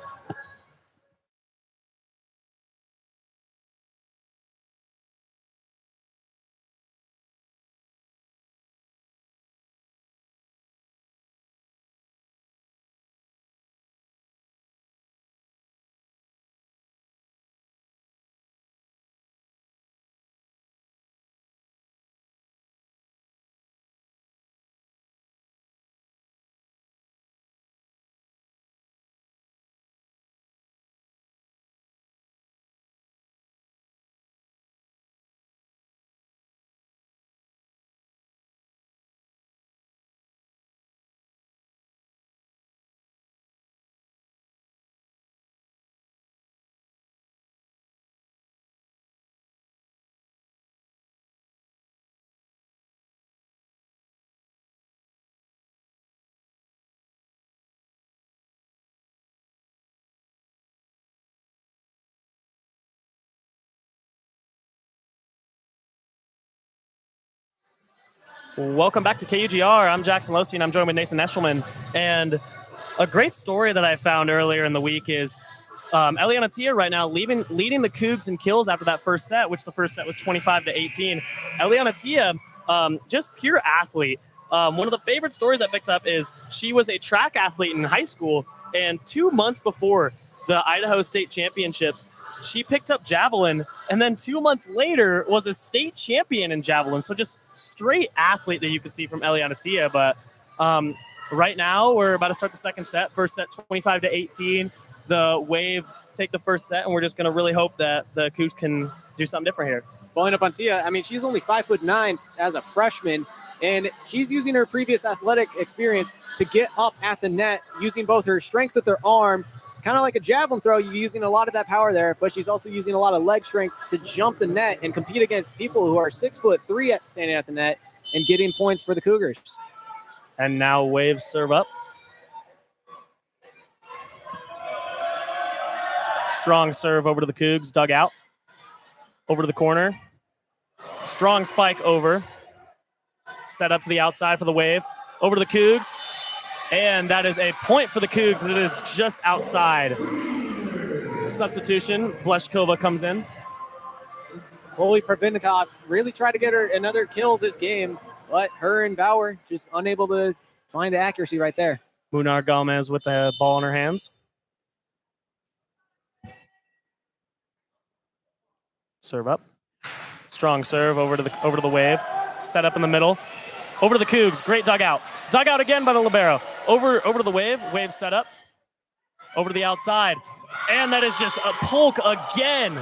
Welcome back to KUGR. I'm Jackson Losee, and I'm joined with Nathan Eshelman. And a great story that I found earlier in the week is Eliana Tia right now leading the Cougs in kills after that first set, which the first set was 25-18. Eliana Tia, just pure athlete. One of the favorite stories I picked up is she was a track athlete in high school, and 2 months before the Idaho State Championships, she picked up javelin, and then 2 months later was a state champion in javelin. So just straight athlete that you can see from Eliana Tia. But right now we're about to start the second set. First set 25-18. The Wave take the first set, and we're just going to really hope that the Cougs can do something different here. Following up on Tia, I mean, she's only 5'9" as a freshman, and she's using her previous athletic experience to get up at the net, using both her strength with her arm, kind of like a javelin throw. You're using a lot of that power there, but she's also using a lot of leg strength to jump the net and compete against people who are 6'3" standing at the net and getting points for the Cougars. And now Waves serve up. Strong serve over to the Cougs, dug out. Over to the corner. Strong spike over. Set up to the outside for the Wave. Over to the Cougs. And that is a point for the Cougs. It is just outside. Substitution. Bleshkova comes in. Chloe Pravinnikov really tried to get her another kill this game, but her and Bauer just unable to find the accuracy right there. Munar Gomez with the ball in her hands. Serve up. Strong serve over to the Wave. Set up in the middle. Over to the Cougs. Great dugout. Dugout again by the libero. Over to the Wave. Wave set up. Over to the outside. And that is just a Polk again.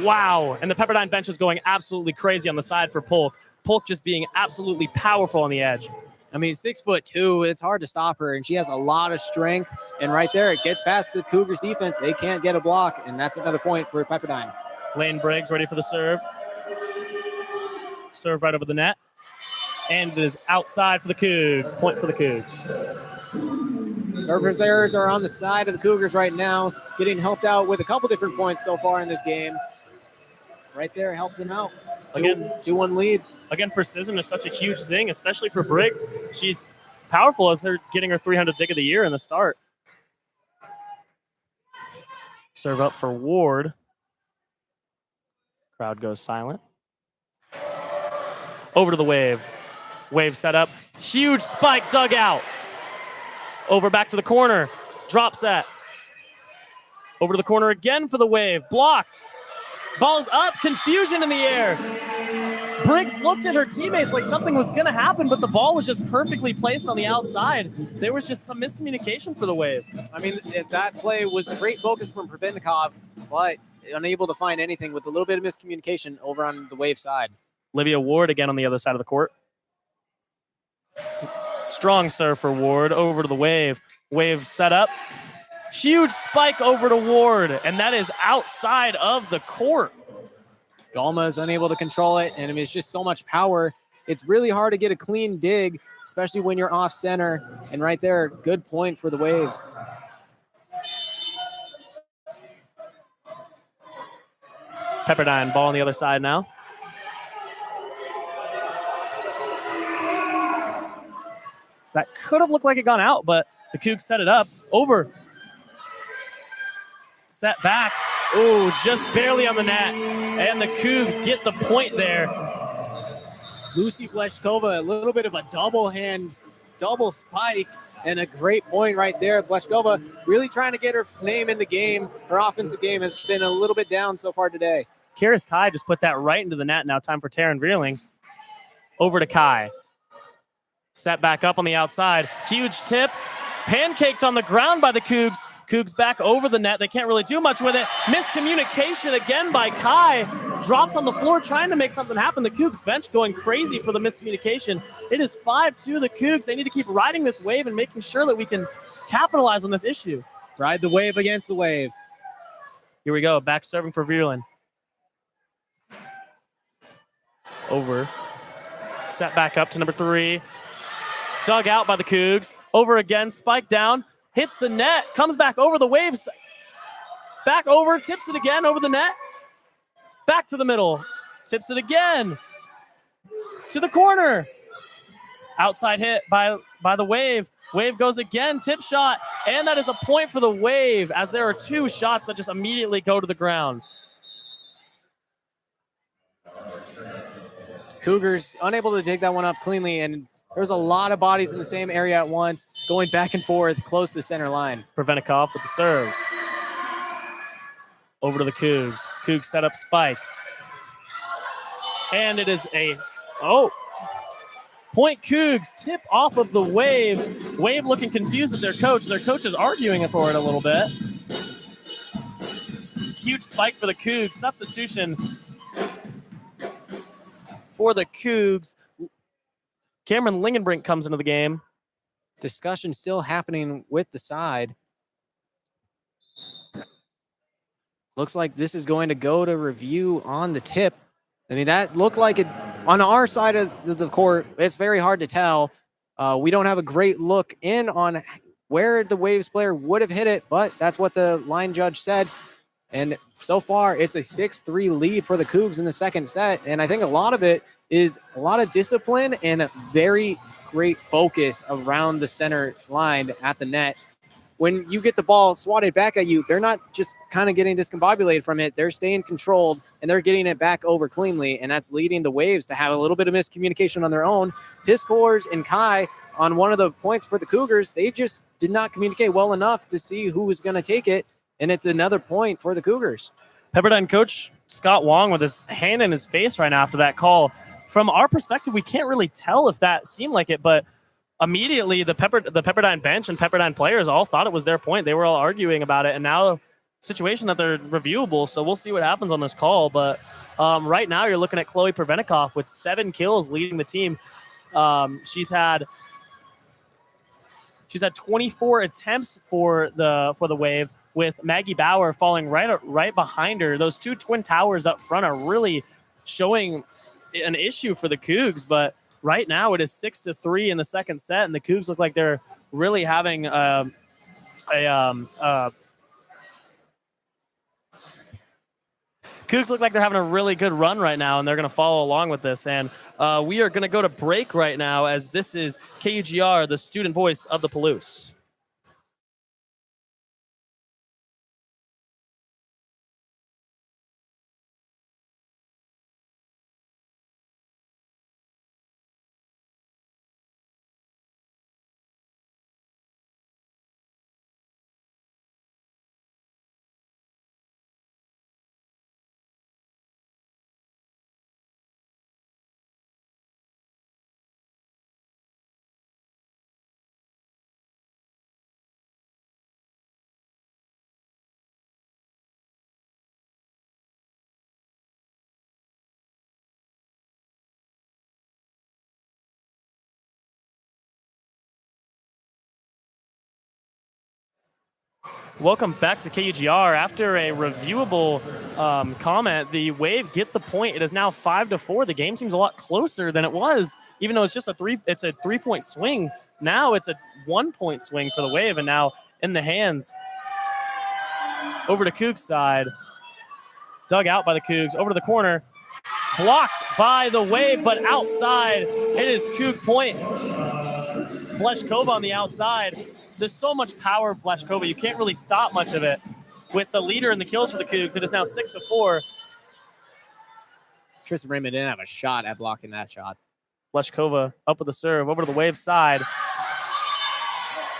Wow. And the Pepperdine bench is going absolutely crazy on the side for Polk. Polk just being absolutely powerful on the edge. I mean, 6'2", it's hard to stop her, and she has a lot of strength. And right there, it gets past the Cougars defense. They can't get a block, and that's another point for Pepperdine. Lane Briggs ready for the serve. Serve right over the net. And it is outside for the Cougs. Point for the Cougs. Service errors are on the side of the Cougars right now, getting helped out with a couple different points so far in this game. Right there helps them out. Again, 2-1 lead. Again, precision is such a huge thing, especially for Briggs. She's powerful as her getting her 300 dig of the year in the start. Serve up for Ward. Crowd goes silent. Over to the Wave. Wave set up. Huge spike dug out. Over back to the corner. Drop set. Over to the corner again for the Wave. Blocked. Ball's up. Confusion in the air. Briggs looked at her teammates like something was going to happen, but the ball was just perfectly placed on the outside. There was just some miscommunication for the Wave. I mean, that play was great focus from Pravinnikov, but unable to find anything with a little bit of miscommunication over on the Wave side. Olivia Ward again on the other side of the court. Strong serve for Ward over to the Wave. Wave set up. Huge spike over to Ward, and that is outside of the court. Galma is unable to control it, and I mean, it's just so much power. It's really hard to get a clean dig, especially when you're off center. And right there, good point for the Waves. Pepperdine ball on the other side now. That could have looked like it gone out, but the Cougs set it up. Over. Set back. Ooh, just barely on the net. And the Cougs get the point there. Lucy Bleshkova, a little bit of a double spike, and a great point right there. Bleshkova really trying to get her name in the game. Her offensive game has been a little bit down so far today. Karis Kai just put that right into the net. Now time for Taryn Veerling. Over to Kai. Set back up on the outside. Huge tip. Pancaked on the ground by the Cougs. Cougs back over the net. They can't really do much with it. Miscommunication again by Kai. Drops on the floor trying to make something happen. The Cougs bench going crazy for the miscommunication. It is 5-2 the Cougs. They need to keep riding this wave and making sure that we can capitalize on this issue. Ride the wave against the wave. Here we go. Back serving for Veerland. Over. Set back up to number 3. Dug out by the Cougs. Over again. Spike down. Hits the net. Comes back over the waves. Back over. Tips it again over the net. Back to the middle. Tips it again. To the corner. Outside hit by the Wave. Wave goes again. Tip shot. And that is a point for the Wave, as there are 2 shots that just immediately go to the ground. Cougars unable to take that one up cleanly, and There's a lot of bodies in the same area at once, going back and forth close to the center line. Prevenikoff with the serve. Over to the Cougs. Cougs set up spike. And it is point Cougs, tip off of the Wave. Wave looking confused at their coach. Their coach is arguing for it a little bit. Huge spike for the Cougs. Substitution for the Cougs. Cameron Lingenbrink comes into the game. Discussion still happening with the side. Looks like this is going to go to review on the tip. I mean, that looked like it on our side of the court. It's very hard to tell. We don't have a great look in on where the Waves player would have hit it, but that's what the line judge said. And so far, it's a 6-3 lead for the Cougs in the second set. And I think a lot of it is a lot of discipline and a very great focus around the center line at the net. When you get the ball swatted back at you, they're not just kind of getting discombobulated from it. They're staying controlled, and they're getting it back over cleanly, and that's leading the Waves to have a little bit of miscommunication on their own. Piskors and Kai, on one of the points for the Cougars, they just did not communicate well enough to see who was going to take it, and it's another point for the Cougars. Pepperdine coach Scott Wong with his hand in his face right now after that call. From our perspective, we can't really tell if that seemed like it, but immediately the Pepperdine bench and Pepperdine players all thought it was their point. They were all arguing about it, and now situation that they're reviewable, so we'll see what happens on this call. But right now you're looking at Chloe Prevenikoff with 7 kills leading the team. She's had 24 attempts for the Wave, with Maggie Bauer falling right behind her. Those two twin towers up front are really showing an issue for the Cougs, but right now it is 6-3 in the second set, and the Cougs look like they're really having Cougs look like they're having a really good run right now, and they're going to follow along with this. And we are going to go to break right now, as this is KUGR, the student voice of the Palouse. Welcome back to KUGR. After a reviewable comment, the Wave get the point. It is now 5-4. The game seems a lot closer than it was, even though it's just a 3-point swing. Now it's a 1-point swing for the Wave, and now in the hands. Over to Cougs' side. Dug out by the Cougs. Over to the corner. Blocked by the Wave, but outside. It is Coug point. Bleshkova on the outside. There's so much power of Bleshkova, you can't really stop much of it. With the leader in the kills for the Cougs, it is now 6-4. Tristan Raymond didn't have a shot at blocking that shot. Bleshkova up with the serve, over to the Wave side.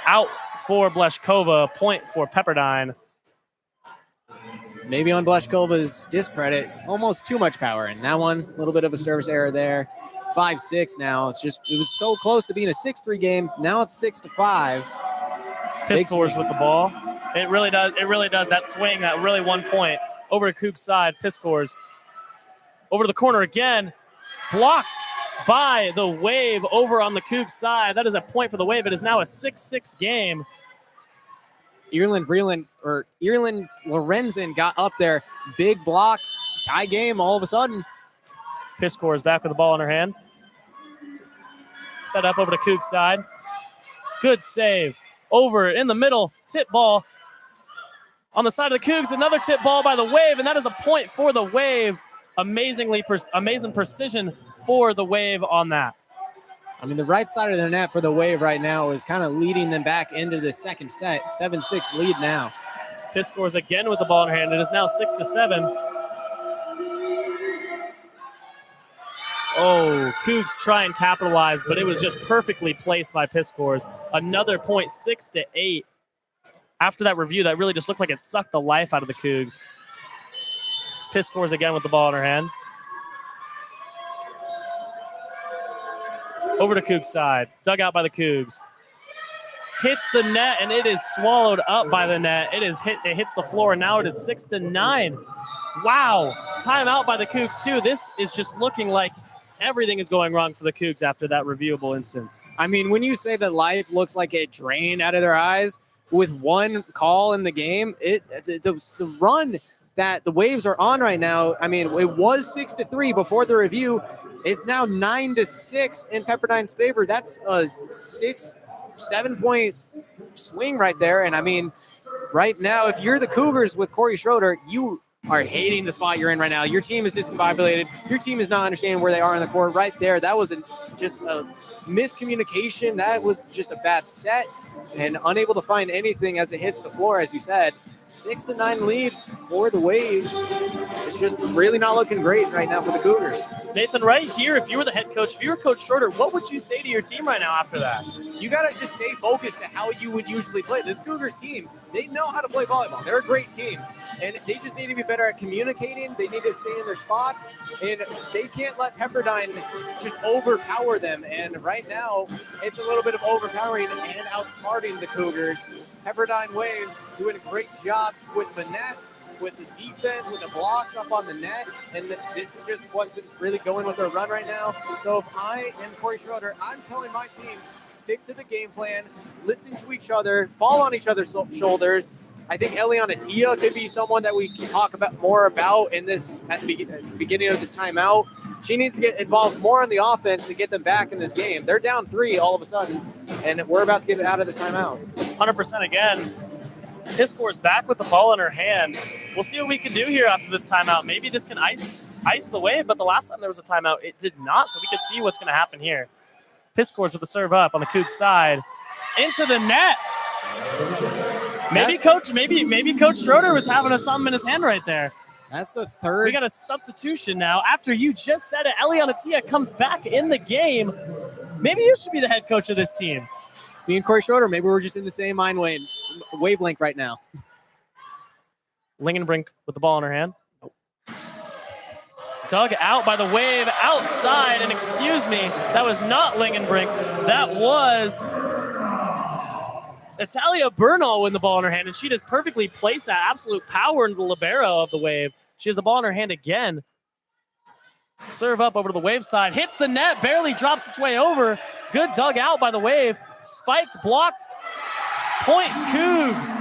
Out for Bleshkova, point for Pepperdine. Maybe on Bleshkova's discredit, almost too much power in that one. A little bit of a service error there. 5-6 now. It was so close to being a 6-3 game. Now it's 6-5. Piskors with the ball. It really does. That swing, that really 1 point. Over to Cougs' side, Piskors. Over to the corner again. Blocked by the Wave over on the Cougs' side. That is a point for the Wave. It is now a 6-6 game. Ireland Lorenzen got up there. Big block. It's a tie game all of a sudden. Piskors back with the ball in her hand. Set up over to Cougs' side. Good save. Over in the middle. Tip ball. On the side of the Cougs, another tip ball by the Wave, and that is a point for the Wave. Amazing precision for the Wave on that. I mean, the right side of the net for the Wave right now is kind of leading them back into the second set. 7-6 lead now. Piskors again with the ball in her hand. It is now 6-7. Oh, Cougs try and capitalize, but it was just perfectly placed by Piscors. Another point, 6-8. After that review, that really just looked like it sucked the life out of the Cougs. Piscors again with the ball in her hand. Over to Cougs side. Dug out by the Cougs. Hits the net, and it is swallowed up by the net. It hits the floor, and now it is 6-9. Wow. Timeout by the Cougs, too. This is just looking like everything is going wrong for the Cougs after that reviewable instance. I mean, when you say that life looks like it drained out of their eyes with one call in the game, the run that the Waves are on right now, I mean, it was 6-3 before the review. It's now 9-6 in Pepperdine's favor. That's a 6-7 point swing right there. And I mean, right now, if you're the Cougars with Corey Schroeder, you are hating the spot you're in right now. Your team is discombobulated. Your team is not understanding where they are in the court. Right there, that was just a miscommunication. That was just a bad set and unable to find anything as it hits the floor, as you said. 6-9 lead for the Waves. It's just really not looking great right now for the Cougars. Nathan, right here, if you were the head coach, if you were Coach Schroeder, what would you say to your team right now after that? You got to just stay focused to how you would usually play. This Cougars team, they know how to play volleyball. They're a great team, and they just need to be better at communicating. They need to stay in their spots, and they can't let Pepperdine just overpower them. And right now, it's a little bit of overpowering and outsmarting the Cougars. Pepperdine Waves doing a great job with finesse, with the defense, with the blocks up on the net, and this is just what's really going with their run right now. So if I am Corey Schroeder, I'm telling my team, stick to the game plan, listen to each other, fall on each other's shoulders. I think Eliana Tia could be someone that we can talk about more about in this at the beginning of this timeout. She needs to get involved more on the offense to get them back in this game. They're down 3 all of a sudden, and we're about to get out of this timeout. 100% again. Piscor's back with the ball in her hand. We'll see what we can do here after this timeout. Maybe this can ice the Wave, but the last time there was a timeout, it did not, so we can see what's going to happen here. Piscor's with the serve up on the Cougs side. Into the net. Maybe Coach Schroeder was having something in his hand right there. That's the third. We got a substitution now. After you just said it, Eliana Tia comes back in the game. Maybe you should be the head coach of this team. Me and Corey Schroeder, maybe we're just in the same wavelength right now. Lingenbrink with the ball in her hand. Dug out by the Wave outside, and excuse me, that was not Lingenbrink. That was Natalia Bernal with the ball in her hand, and she just perfectly placed that absolute power into the libero of the Wave. She has the ball in her hand again. Serve up over to the Wave side. Hits the net, barely drops its way over. Good dug out by the Wave. Spiked, blocked. Point Cougs.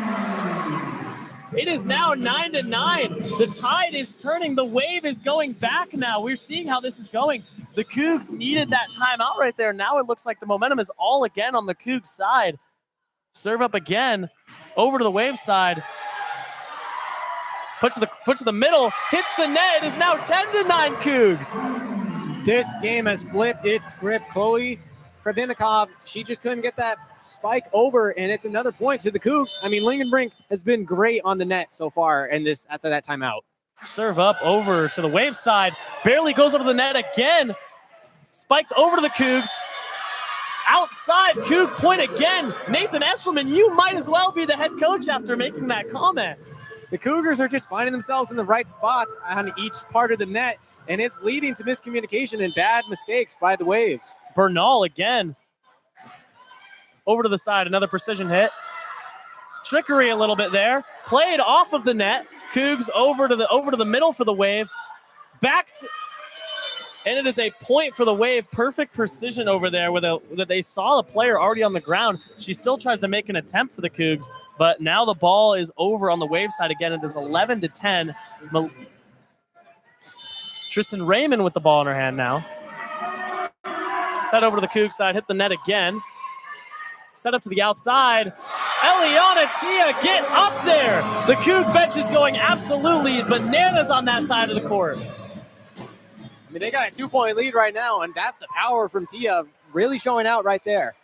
It is now 9-9. The tide is turning. The Wave is going back now. We're seeing how this is going. The Cougs needed that timeout right there. Now it looks like the momentum is all again on the Cougs side. Serve up again. Over to the Wave side. Put to the middle. Hits the net. It is now 10-9 Cougs. This game has flipped its script. Chloe Kravinikov, she just couldn't get that spike over, and it's another point to the Cougs. I mean, Lingenbrink has been great on the net so far in this after that timeout. Serve up over to the Wave side. Barely goes over the net again. Spiked over to the Cougs. Outside, Coug point again. Nathan Eshelman, you might as well be the head coach after making that comment. The Cougars are just finding themselves in the right spots on each part of the net, and it's leading to miscommunication and bad mistakes by the Waves. Bernal again. Over to the side, another precision hit. Trickery a little bit there. Played off of the net. Cougs over to the middle for the Wave. And it is a point for the Wave. Perfect precision over there that they saw a player already on the ground. She still tries to make an attempt for the Cougs, but now the ball is over on the Wave side again. It is 11-10. Tristan Raymond with the ball in her hand now. Set over to the Cougs side, hit the net again. Set up to the outside. Eliana Tia, get up there! The Coug bench is going absolutely bananas on that side of the court. I mean, they got a 2-point lead right now, and that's the power from Tia really showing out right there.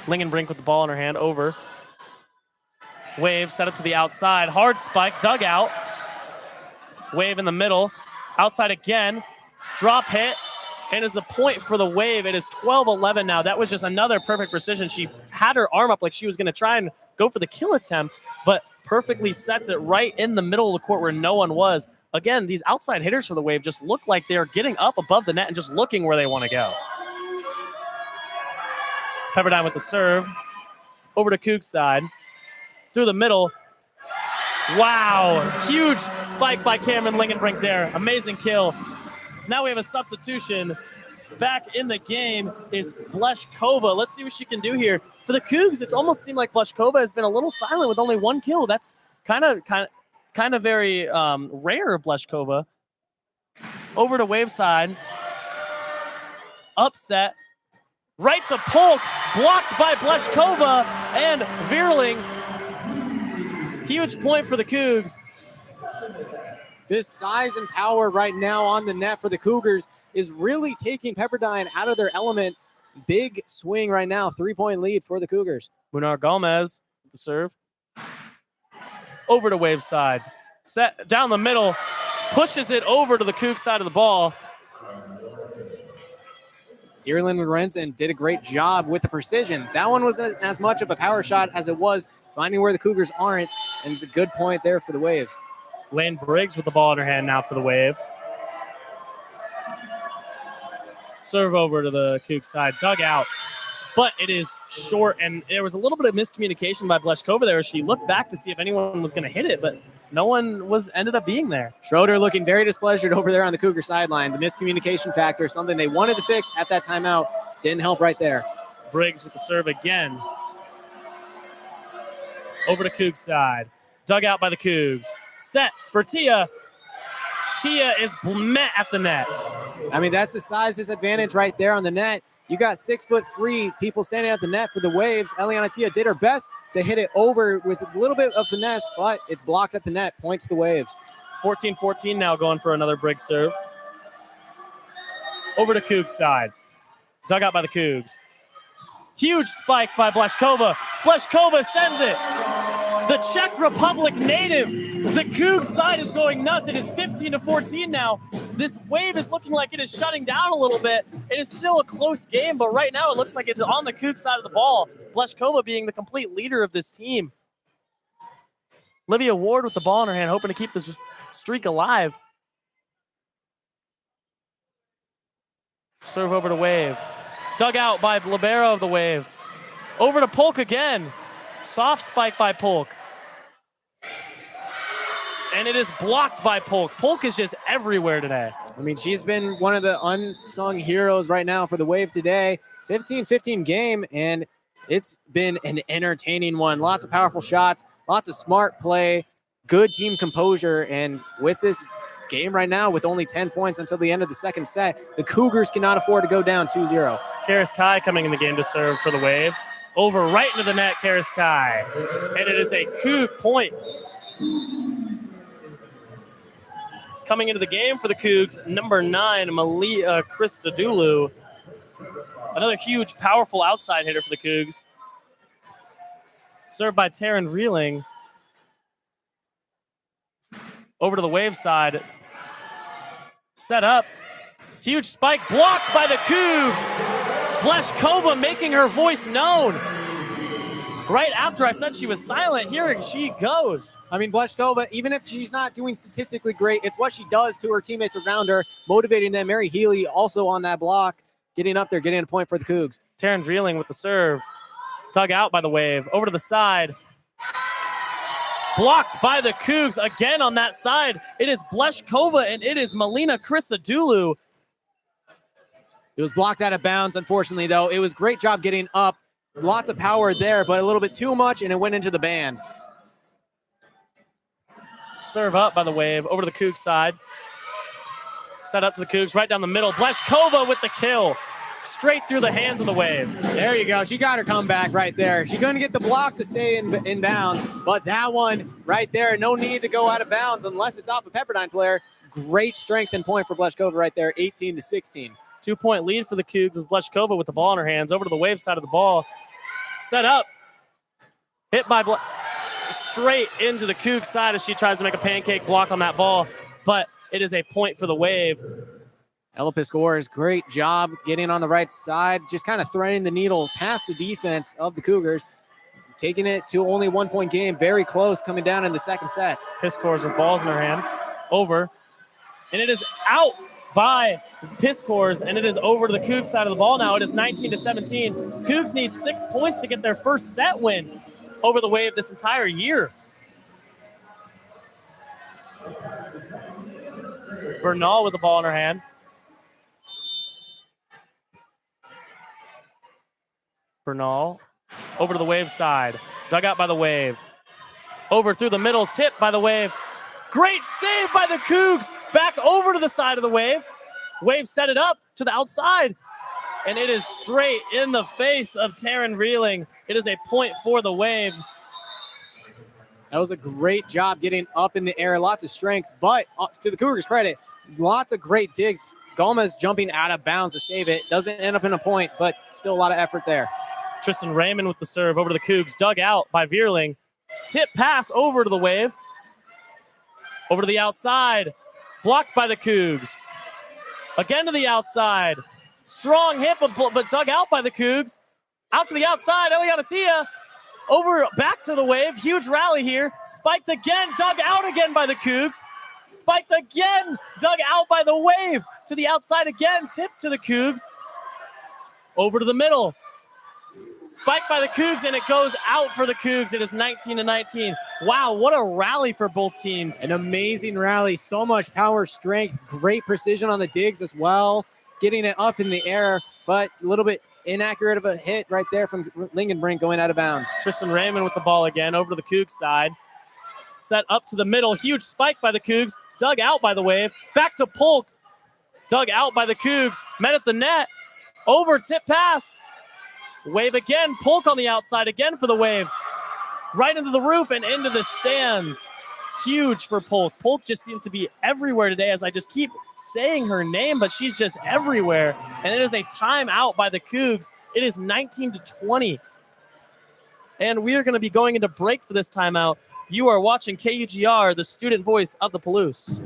Lingenbrink with the ball in her hand, over. Wave set up to the outside. Hard spike, dug out. Wave in the middle. Outside again. Drop hit. And is a point for the Wave. It is 12-11 now. That was just another perfect precision. She had her arm up like she was going to try and go for the kill attempt, but perfectly sets it right in the middle of the court where no one was. Again, these outside hitters for the Wave just look like they're getting up above the net and just looking where they want to go. Pepperdine with the serve. Over to Cougs side. Through the middle. Wow. Huge spike by Cameron Lingenbrink there. Amazing kill. Now we have a substitution. Back in the game is Bleshkova. Let's see what she can do here. For the Cougs, it's almost seemed like Bleshkova has been a little silent with only one kill. That's kind of very rare of Bleshkova. Over to Wave side. Upset. Right to Polk. Blocked by Bleshkova and Vierling. Huge point for the Cougs. This size and power right now on the net for the Cougars is really taking Pepperdine out of their element. Big swing right now, 3-point lead for the Cougars. Munar Gomez with the serve. Over to Wave side. Set down the middle. Pushes it over to the Cougs side of the ball. Erin Lorenzen did a great job with the precision. That one wasn't as much of a power shot as it was finding where the Cougars aren't, and it's a good point there for the Waves. Lane Briggs with the ball in her hand now for the Wave. Serve over to the Cougs side. Dug out, but it is short, and there was a little bit of miscommunication by Bleshkova there. She looked back to see if anyone was going to hit it, but no one ended up being there. Schroeder looking very displeasured over there on the Cougar sideline. The miscommunication factor, something they wanted to fix at that timeout, didn't help right there. Briggs with the serve again. Over to Cougs side. Dug out by the Cougs. Set for Tia. Tia is met at the net. I mean, that's the size disadvantage right there on the net. You got 6'3" people standing at the net for the Waves. Eliana Tia did her best to hit it over with a little bit of finesse, but it's blocked at the net. Point to the Waves. 14-14 now going for another Briggs serve. Over to Cougs side. Dug out by the Cougs. Huge spike by Bleshkova. Bleshkova sends it. The Czech Republic native. The Cougs side is going nuts. It is 15-14 now. This Wave is looking like it is shutting down a little bit. It is still a close game, but right now it looks like it's on the Cougs side of the ball. Bleshkova being the complete leader of this team. Olivia Ward with the ball in her hand, hoping to keep this streak alive. Serve over to Wave. Dug out by libero of the Wave. Over to Polk again. Soft spike by Polk. And it is blocked by Polk. Polk is just everywhere today. I mean, she's been one of the unsung heroes right now for the Wave today. 15-15 game, and it's been an entertaining one. Lots of powerful shots, lots of smart play, good team composure, and with this game right now, with only 10 points until the end of the second set, the Cougars cannot afford to go down 2-0. Karis Kai coming in the game to serve for the Wave. Over right into the net, Karis Kai. And it is a Coug point. Coming into the game for the Cougs, number 9, Malia Christodoulou. Another huge, powerful outside hitter for the Cougs. Served by Taryn Vreeling. Over to the Wave side. Set up. Huge spike blocked by the Cougs. Bleshkova making her voice known. Right after I said she was silent, here she goes. I mean, Bleshkova, even if she's not doing statistically great, it's what she does to her teammates around her, motivating them. Mary Healy also on that block, getting up there, getting a point for the Cougs. Taryn Vreeling with the serve. Dug out by the Wave. Over to the side. Blocked by the Cougs again on that side. It is Bleshkova and it is Melina Christodoulou. It was blocked out of bounds, unfortunately, though. It was great job getting up. Lots of power there, but a little bit too much, and it went into the band. Serve up by the Wave. Over to the Cougs side. Set up to the Cougs, right down the middle. Bleshkova with the kill. Straight through the hands of the Wave. There you go. She got her comeback right there. She couldn't get the block to stay in bounds, but that one right there, no need to go out of bounds unless it's off a Pepperdine player. Great strength and point for Bleshkova right there, 18-16. 2-point lead for the Cougs as Bleshkova with the ball in her hands. Over to the Wave side of the ball. Set up. Hit by straight into the Cougs side as she tries to make a pancake block on that ball. but it is a point for the Wave. Ella Piscores, great job getting on the right side, just kind of threading the needle past the defense of the Cougars, taking it to only 1 point game, very close coming down in the second set. Piscores with balls in her hand, over, and it is out by Piscores, and it is over to the Cougs side of the ball now. It is 19-17. Cougs need 6 points to get their first set win over the Wave this entire year. Bernal with the ball in her hand. Bernal over to the Wave side. Dug out by the Wave. Over through the middle, tip by the Wave. Great save by the Cougs. Back over to the side of the Wave. Wave set it up to the outside. And it is straight in the face of Taryn Vreeling. It is a point for the Wave. That was a great job getting up in the air, lots of strength, but to the Cougars' credit, lots of great digs. Gomez jumping out of bounds to save it. Doesn't end up in a point, but still a lot of effort there. Tristan Raymond with the serve over to the Cougs. Dug out by Veerling. Tip pass over to the Wave. Over to the outside. Blocked by the Cougs. Again to the outside. Strong hit, but dug out by the Cougs. Out to the outside. Eliana Tia. Over back to the Wave. Huge rally here. Spiked again. Dug out again by the Cougs. Spiked again. Dug out by the Wave. To the outside again. Tip to the Cougs. Over to the middle. Spiked by the Cougs, and it goes out for the Cougs. It is 19-19. Wow, what a rally for both teams. An amazing rally. So much power, strength, great precision on the digs as well. Getting it up in the air, but a little bit inaccurate of a hit right there from Lingenbrink going out of bounds. Tristan Raymond with the ball again over to the Cougs side. Set up to the middle. Huge spike by the Cougs. Dug out by the Wave. Back to Polk. Dug out by the Cougs. Met at the net. Over, tip pass. Wave again. Polk on the outside again for the Wave. Right into the roof and into the stands. Huge for Polk. Polk just seems to be everywhere today, as I just keep saying her name, but she's just everywhere. And it is a timeout by the Cougs. It is 19-20. And we are going to be going into break for this timeout. You are watching KUGR, the student voice of the Palouse.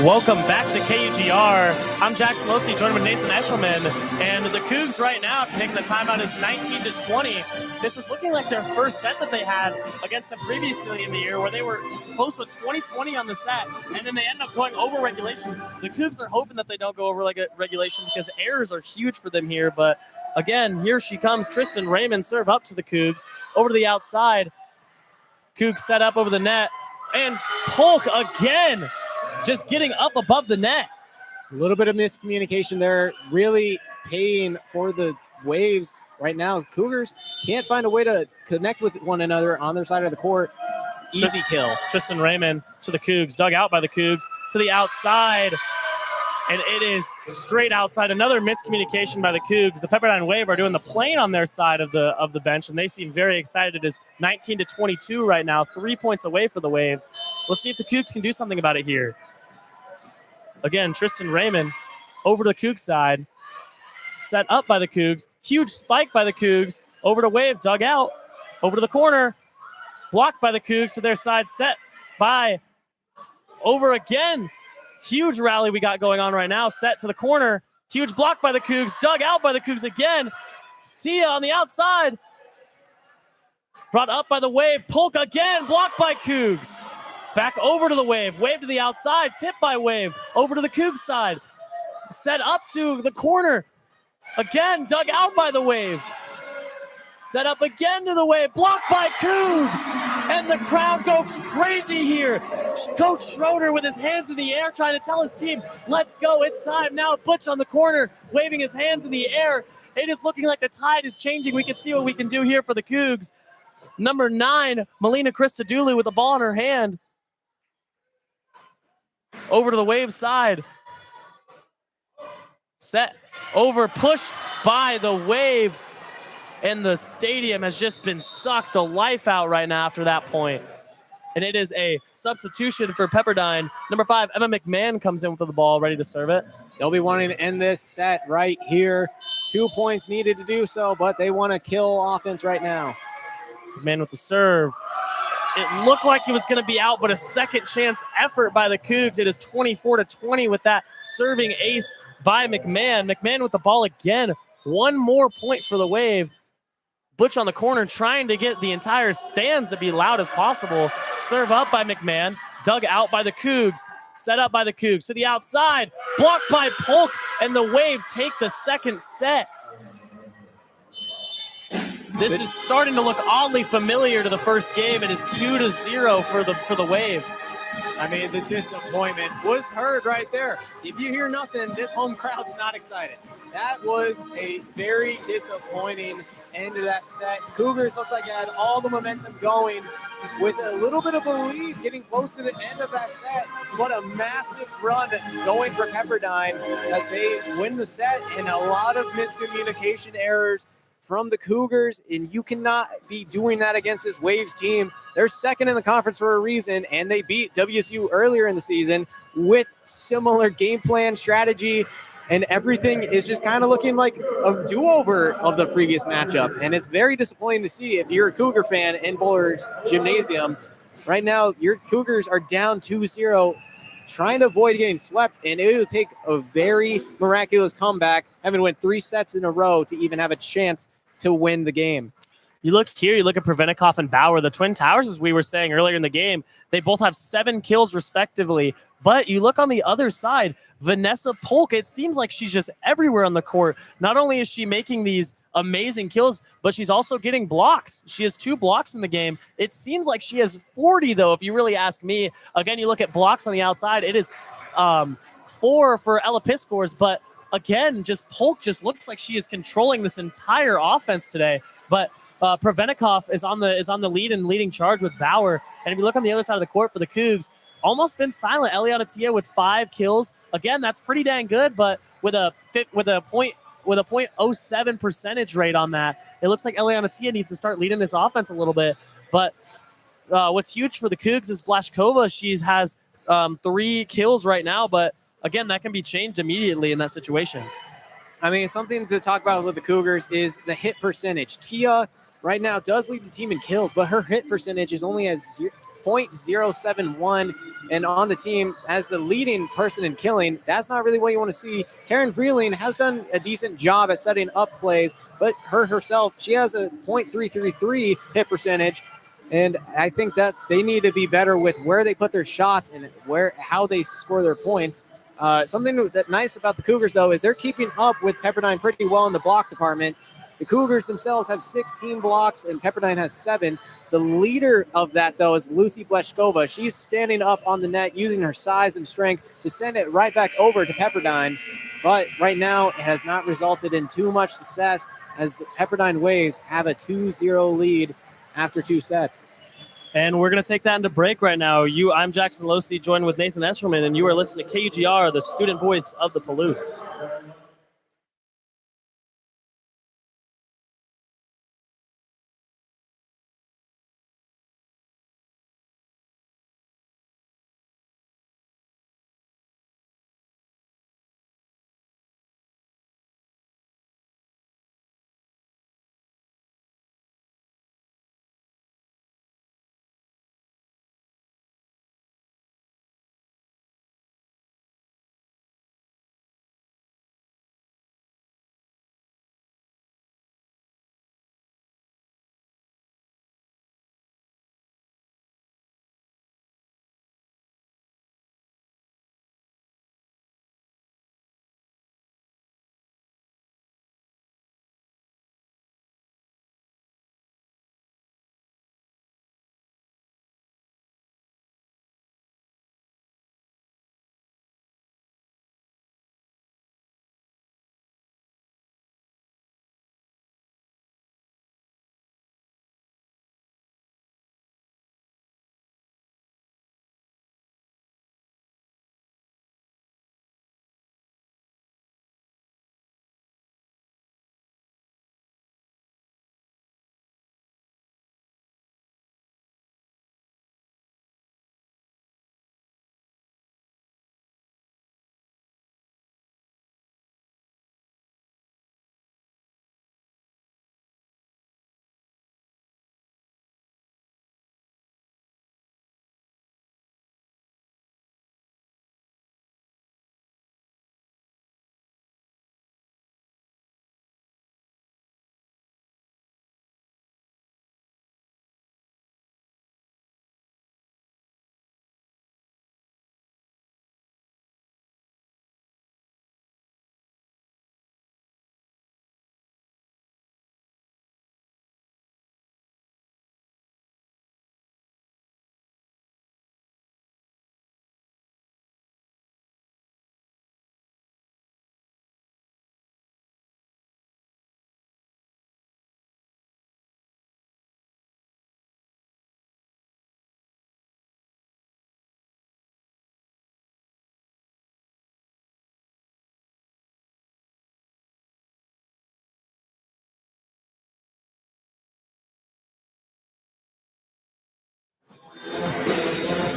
Welcome back to KUGR. I'm Jackson Losee, joined with Nathan Eshelman. And the Cougs right now, after taking the timeout, is 19-20. This is looking like their first set that they had against them previously in the year, where they were close with 20-20 on the set, and then they end up going over regulation. The Cougs are hoping that they don't go over regulation because errors are huge for them here. But again, here she comes. Tristan Raymond serve up to the Cougs. Over to the outside. Cougs set up over the net. And Polk again, just getting up above the net. A little bit of miscommunication there, really paying for the Waves right now. Cougars can't find a way to connect with one another on their side of the court. Easy kill. Tristan Raymond to the Cougs, dug out by the Cougs, to the outside. And it is straight outside. Another miscommunication by the Cougs. The Pepperdine Wave are doing the plane on their side of the bench, and they seem very excited. It is 19-22 right now, 3 points away for the Wave. Let's see if the Cougs can do something about it here. Again, Tristan Raymond over to the Cougs side. Set up by the Cougs. Huge spike by the Cougs. Over to Wave, dug out. Over to the corner. Blocked by the Cougs to their side. Set by over again. Huge rally we got going on right now. Set to the corner. Huge block by the Cougs. Dug out by the Cougs again. Tia on the outside. Brought up by the Wave. Polk again. Blocked by Cougs. Back over to the Wave. Wave to the outside. Tip by Wave. Over to the Cougs side. Set up to the corner. Again, dug out by the Wave. Set up again to the Wave. Blocked by Cougs. And the crowd goes crazy here. Coach Schroeder with his hands in the air trying to tell his team, let's go. It's time. Now Butch on the corner waving his hands in the air. It is looking like the tide is changing. We can see what we can do here for the Cougs. Number 9, Melina Christodoulou with the ball in her hand. Over to the Wave side. Set over, pushed by the Wave. And the stadium has just been sucked the life out right now after that point. And it is a substitution for Pepperdine. Number 5, Emma McMahon comes in for the ball, ready to serve it. They'll be wanting to end this set right here. 2 points needed to do so, but they want to kill offense right now. McMahon with the serve. It looked like he was going to be out, but a second chance effort by the Cougs. It is 24-20 with that serving ace by McMahon. McMahon with the ball again. 1 more point for the Wave. Butch on the corner trying to get the entire stands to be loud as possible. Serve up by McMahon. Dug out by the Cougs. Set up by the Cougs to the outside. Blocked by Polk, and the Wave take the second set. This is starting to look oddly familiar to the first game. It is 2-0 for the Wave. I mean, the disappointment was heard right there. If you hear nothing, this home crowd's not excited. That was a very disappointing end to that set. Cougars looked like they had all the momentum going with a little bit of a lead getting close to the end of that set. What a massive run going for Pepperdine as they win the set, and a lot of miscommunication errors from the Cougars, and you cannot be doing that against this Waves team. They're second in the conference for a reason, and they beat WSU earlier in the season with similar game plan strategy, and everything is just kind of looking like a do-over of the previous matchup. And it's very disappointing to see if you're a Cougar fan in Bohler Gymnasium. Right now, your Cougars are down 2-0, trying to avoid getting swept, and it will take a very miraculous comeback, having to win 3 sets in a row to even have a chance to win the game. You look here, you look at Prevenikoff and Bauer, the Twin Towers, as we were saying earlier in the game, they both have 7 kills respectively. But you look on the other side, Vanessa Polk, it seems like she's just everywhere on the court. Not only is she making these amazing kills, but she's also getting blocks. She has 2 blocks in the game. It seems like she has 40, though, if you really ask me. Again, you look at blocks on the outside, it is 4 for Ella Piscors, but again, just Polk just looks like she is controlling this entire offense today. But Prevenikoff is on the lead and leading charge with Bauer. And if you look on the other side of the court for the Cougs, almost been silent. Eliana Tia with 5 kills. Again, that's pretty dang good, but with a 0.07 percentage rate on that, it looks like Eliana Tia needs to start leading this offense a little bit. But what's huge for the Cougs is Blashkova. She has 3 kills right now, but again, that can be changed immediately in that situation. I mean, something to talk about with the Cougars is the hit percentage. Tia right now does lead the team in kills, but her hit percentage is only at 0.071, and on the team as the leading person in killing, that's not really what you want to see. Taryn Vreeling has done a decent job at setting up plays, but her herself, she has a .333 hit percentage, and I think that they need to be better with where they put their shots and how they score their points. Something that's nice about the Cougars, though, is they're keeping up with Pepperdine pretty well in the block department. The Cougars themselves have 16 blocks, and Pepperdine has 7. The leader of that, though, is Lucy Bleshkova. She's standing up on the net, using her size and strength to send it right back over to Pepperdine. But right now, it has not resulted in too much success as the Pepperdine Waves have a 2-0 lead after 2 sets. And we're going to take that into break right now. I'm Jackson Losee, joined with Nathan Eshelman, and you are listening to KUGR, the student voice of the Palouse.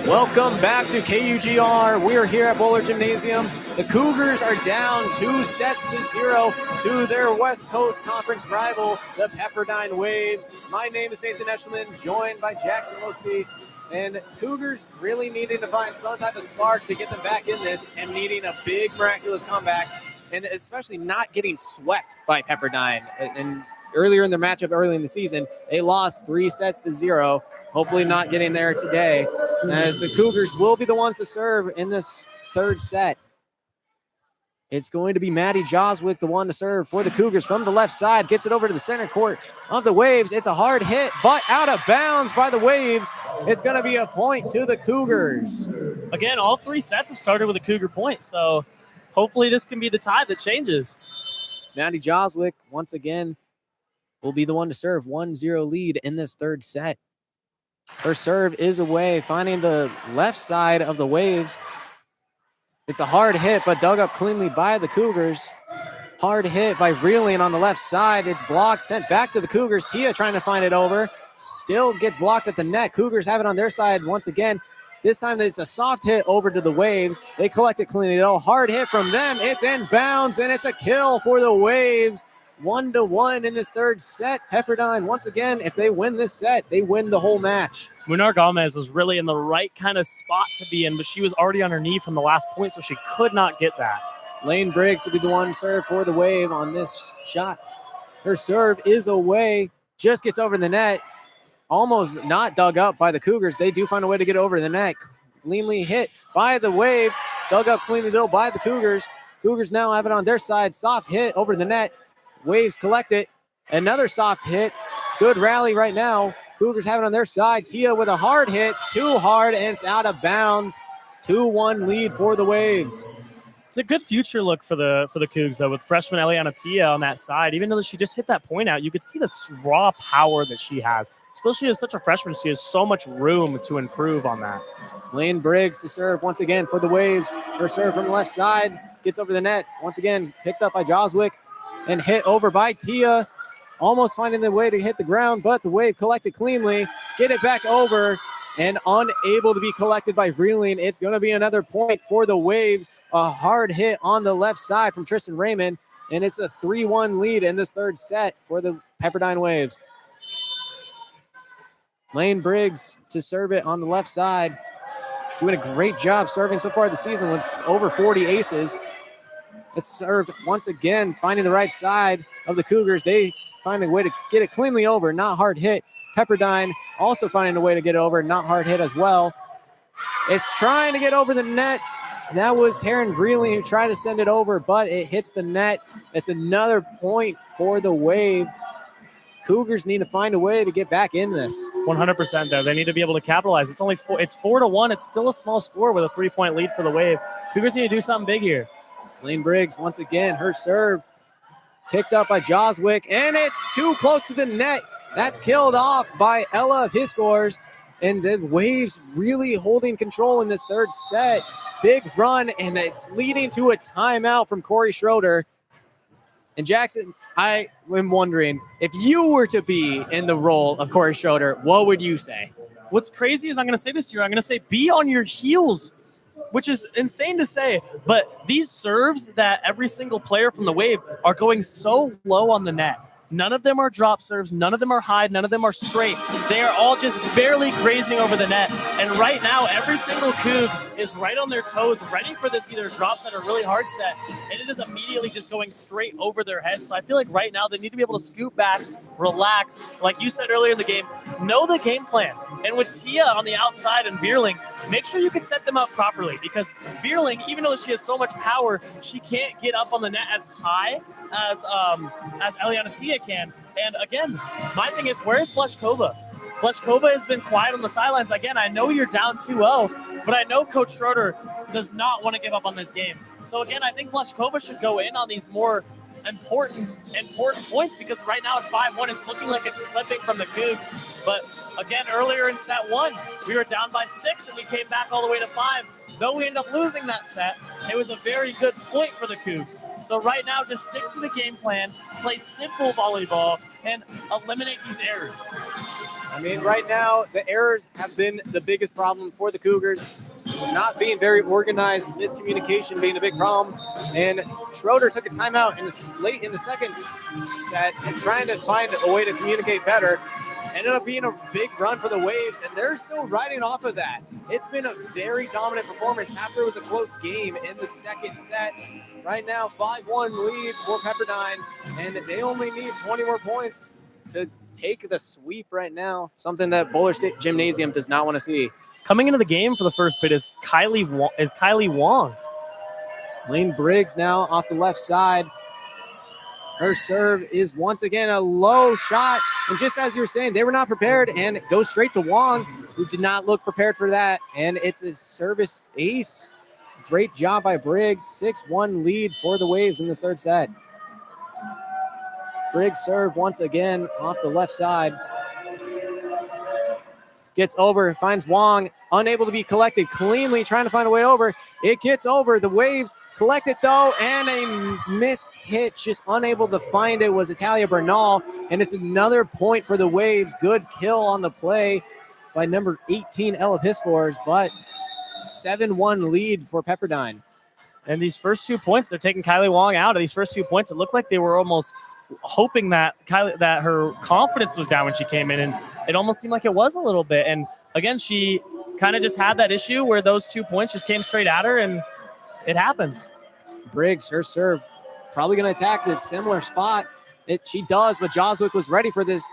Welcome back to KUGR. We are here at Bohler Gymnasium. The Cougars are down 2-0 to their West Coast Conference rival, the Pepperdine Waves. My name is Nathan Eshelman, joined by Jackson Losee. And Cougars really needing to find some type of spark to get them back in this and needing a big miraculous comeback, and especially not getting swept by Pepperdine. And earlier in their matchup, early in the season, they lost 3-0. Hopefully not getting there today, as the Cougars will be the ones to serve in this third set. It's going to be Maddie Joswick, the one to serve for the Cougars from the left side. Gets it over to the center court of the Waves. It's a hard hit, but out of bounds by the Waves. It's going to be a point to the Cougars. Again, all 3 sets have started with a Cougar point, so hopefully this can be the tide that changes. Maddie Joswick, once again, will be the one to serve. 1-0 lead in this third set. Her serve is away, finding the left side of the Waves. It's a hard hit, but dug up cleanly by the Cougars. Hard hit by Vreeling on the left side. It's blocked, sent back to the Cougars. Tia trying to find it over. Still gets blocked at the net. Cougars have it on their side once again. This time it's a soft hit over to the Waves. They collect it cleanly though. Hard hit from them. It's in bounds, and it's a kill for the Waves. 1-1 in this third set. Pepperdine, once again, if they win this set, they win the whole match. Munar Gomez was really in the right kind of spot to be in, but she was already on her knee from the last point, so she could not get that. Lane Briggs will be the one serve for the Wave on this shot. Her serve is away, just gets over the net. Almost not dug up by the Cougars. They do find a way to get over the net. Cleanly hit by the Wave. Dug up cleanly though by the Cougars. Cougars now have it on their side. Soft hit over the net. Waves collect it. Another soft hit. Good rally right now. Cougars have it on their side. Tia with a hard hit. Too hard, and it's out of bounds. 2-1 lead for the Waves. It's a good future look for the Cougs, though, with freshman Eliana Tia on that side. Even though she just hit that point out, you could see the raw power that she has. Especially as such a freshman, she has so much room to improve on that. Lane Briggs to serve once again for the Waves. Her serve from the left side. Gets over the net. Once again, picked up by Joswick and hit over by Tia. Almost finding the way to hit the ground, but the Wave collected cleanly. Get it back over, and unable to be collected by Vreeling. It's going to be another point for the Waves. A hard hit on the left side from Tristan Raymond, and it's a 3-1 lead in this third set for the Pepperdine Waves. Lane Briggs to serve it on the left side. Doing a great job serving so far this season with over 40 aces. It's served once again, finding the right side of the Cougars. They find a way to get it cleanly over, not hard hit. Pepperdine also finding a way to get over, not hard hit as well. It's trying to get over the net. That was Taryn Vreeling who tried to send it over, but it hits the net. It's another point for the Wave. Cougars need to find a way to get back in this. 100% though. They need to be able to capitalize. It's only 4-1. It's still a small score with a 3-point lead for the Wave. Cougars need to do something big here. Lane Briggs, once again, her serve picked up by Joswick, and it's too close to the net. That's killed off by Ella Hiskors, and the Waves really holding control in this third set. Big run, and it's leading to a timeout from Corey Schroeder. And Jackson, I am wondering, if you were to be in the role of Corey Schroeder, what would you say? What's crazy is I'm going to say this year, I'm going to say be on your heels, which is insane to say, but these serves that every single player from the Wave are going so low on the net. None of them are drop serves. None of them are high. None of them are straight. They are all just barely grazing over the net. And right now, every single Coug is right on their toes, ready for this either drop set or really hard set. And it is immediately just going straight over their heads. So I feel like right now they need to be able to scoot back, relax. Like you said earlier in the game, know the game plan. And with Tia on the outside and Veerling, make sure you can set them up properly, because Veerling, even though she has so much power, she can't get up on the net as high as Eliana Tia can. And again, my thing is, where's Bleshkova? Bleshkova has been quiet on the sidelines. Again, I know you're down 2-0, but I know Coach Schroeder does not want to give up on this game. So again, I think Bleshkova should go in on these more important points, because right now it's 5-1. It's looking like it's slipping from the Cougs. But again, earlier in set 1, we were down by 6 and we came back all the way to 5. Though we end up losing that set, it was a very good point for the Cougs. So right now, just stick to the game plan, play simple volleyball, and eliminate these errors. I mean, right now, the errors have been the biggest problem for the Cougars. Not being very organized, miscommunication being a big problem. And Schroeder took a timeout late in the second set and trying to find a way to communicate better. Ended up being a big run for the Waves, and they're still riding off of that. It's been a very dominant performance after it was a close game in the second set. Right now, 5-1 lead for Pepperdine, and they only need 20 more points to take the sweep right now, something that Bohler State Gymnasium does not want to see. Coming into the game for the first bit is Kylie Wong. Lane Briggs now off the left side. Her serve is once again a low shot. And just as you were saying, they were not prepared and it goes straight to Wong, who did not look prepared for that. And it's a service ace. Great job by Briggs. 6-1 lead for the Waves in the third set. Briggs serve once again off the left side. Gets over, finds Wong, unable to be collected cleanly, trying to find a way over. It gets over. The Waves collect it though, and a miss hit, just unable to find it, was Italia Bernal, and it's another point for the Waves. Good kill on the play by number 18, Ella Piscors, but 7-1 lead for Pepperdine. And these first 2 points, they're taking Kylie Wong out of these first 2 points. It looked like they were almost hoping that that her confidence was down when she came in, and it almost seemed like it was a little bit. And again, she kind of just had that issue where those 2 points just came straight at her, and it happens. Briggs, her serve, probably going to attack that similar spot. She does, but Joswick was ready for this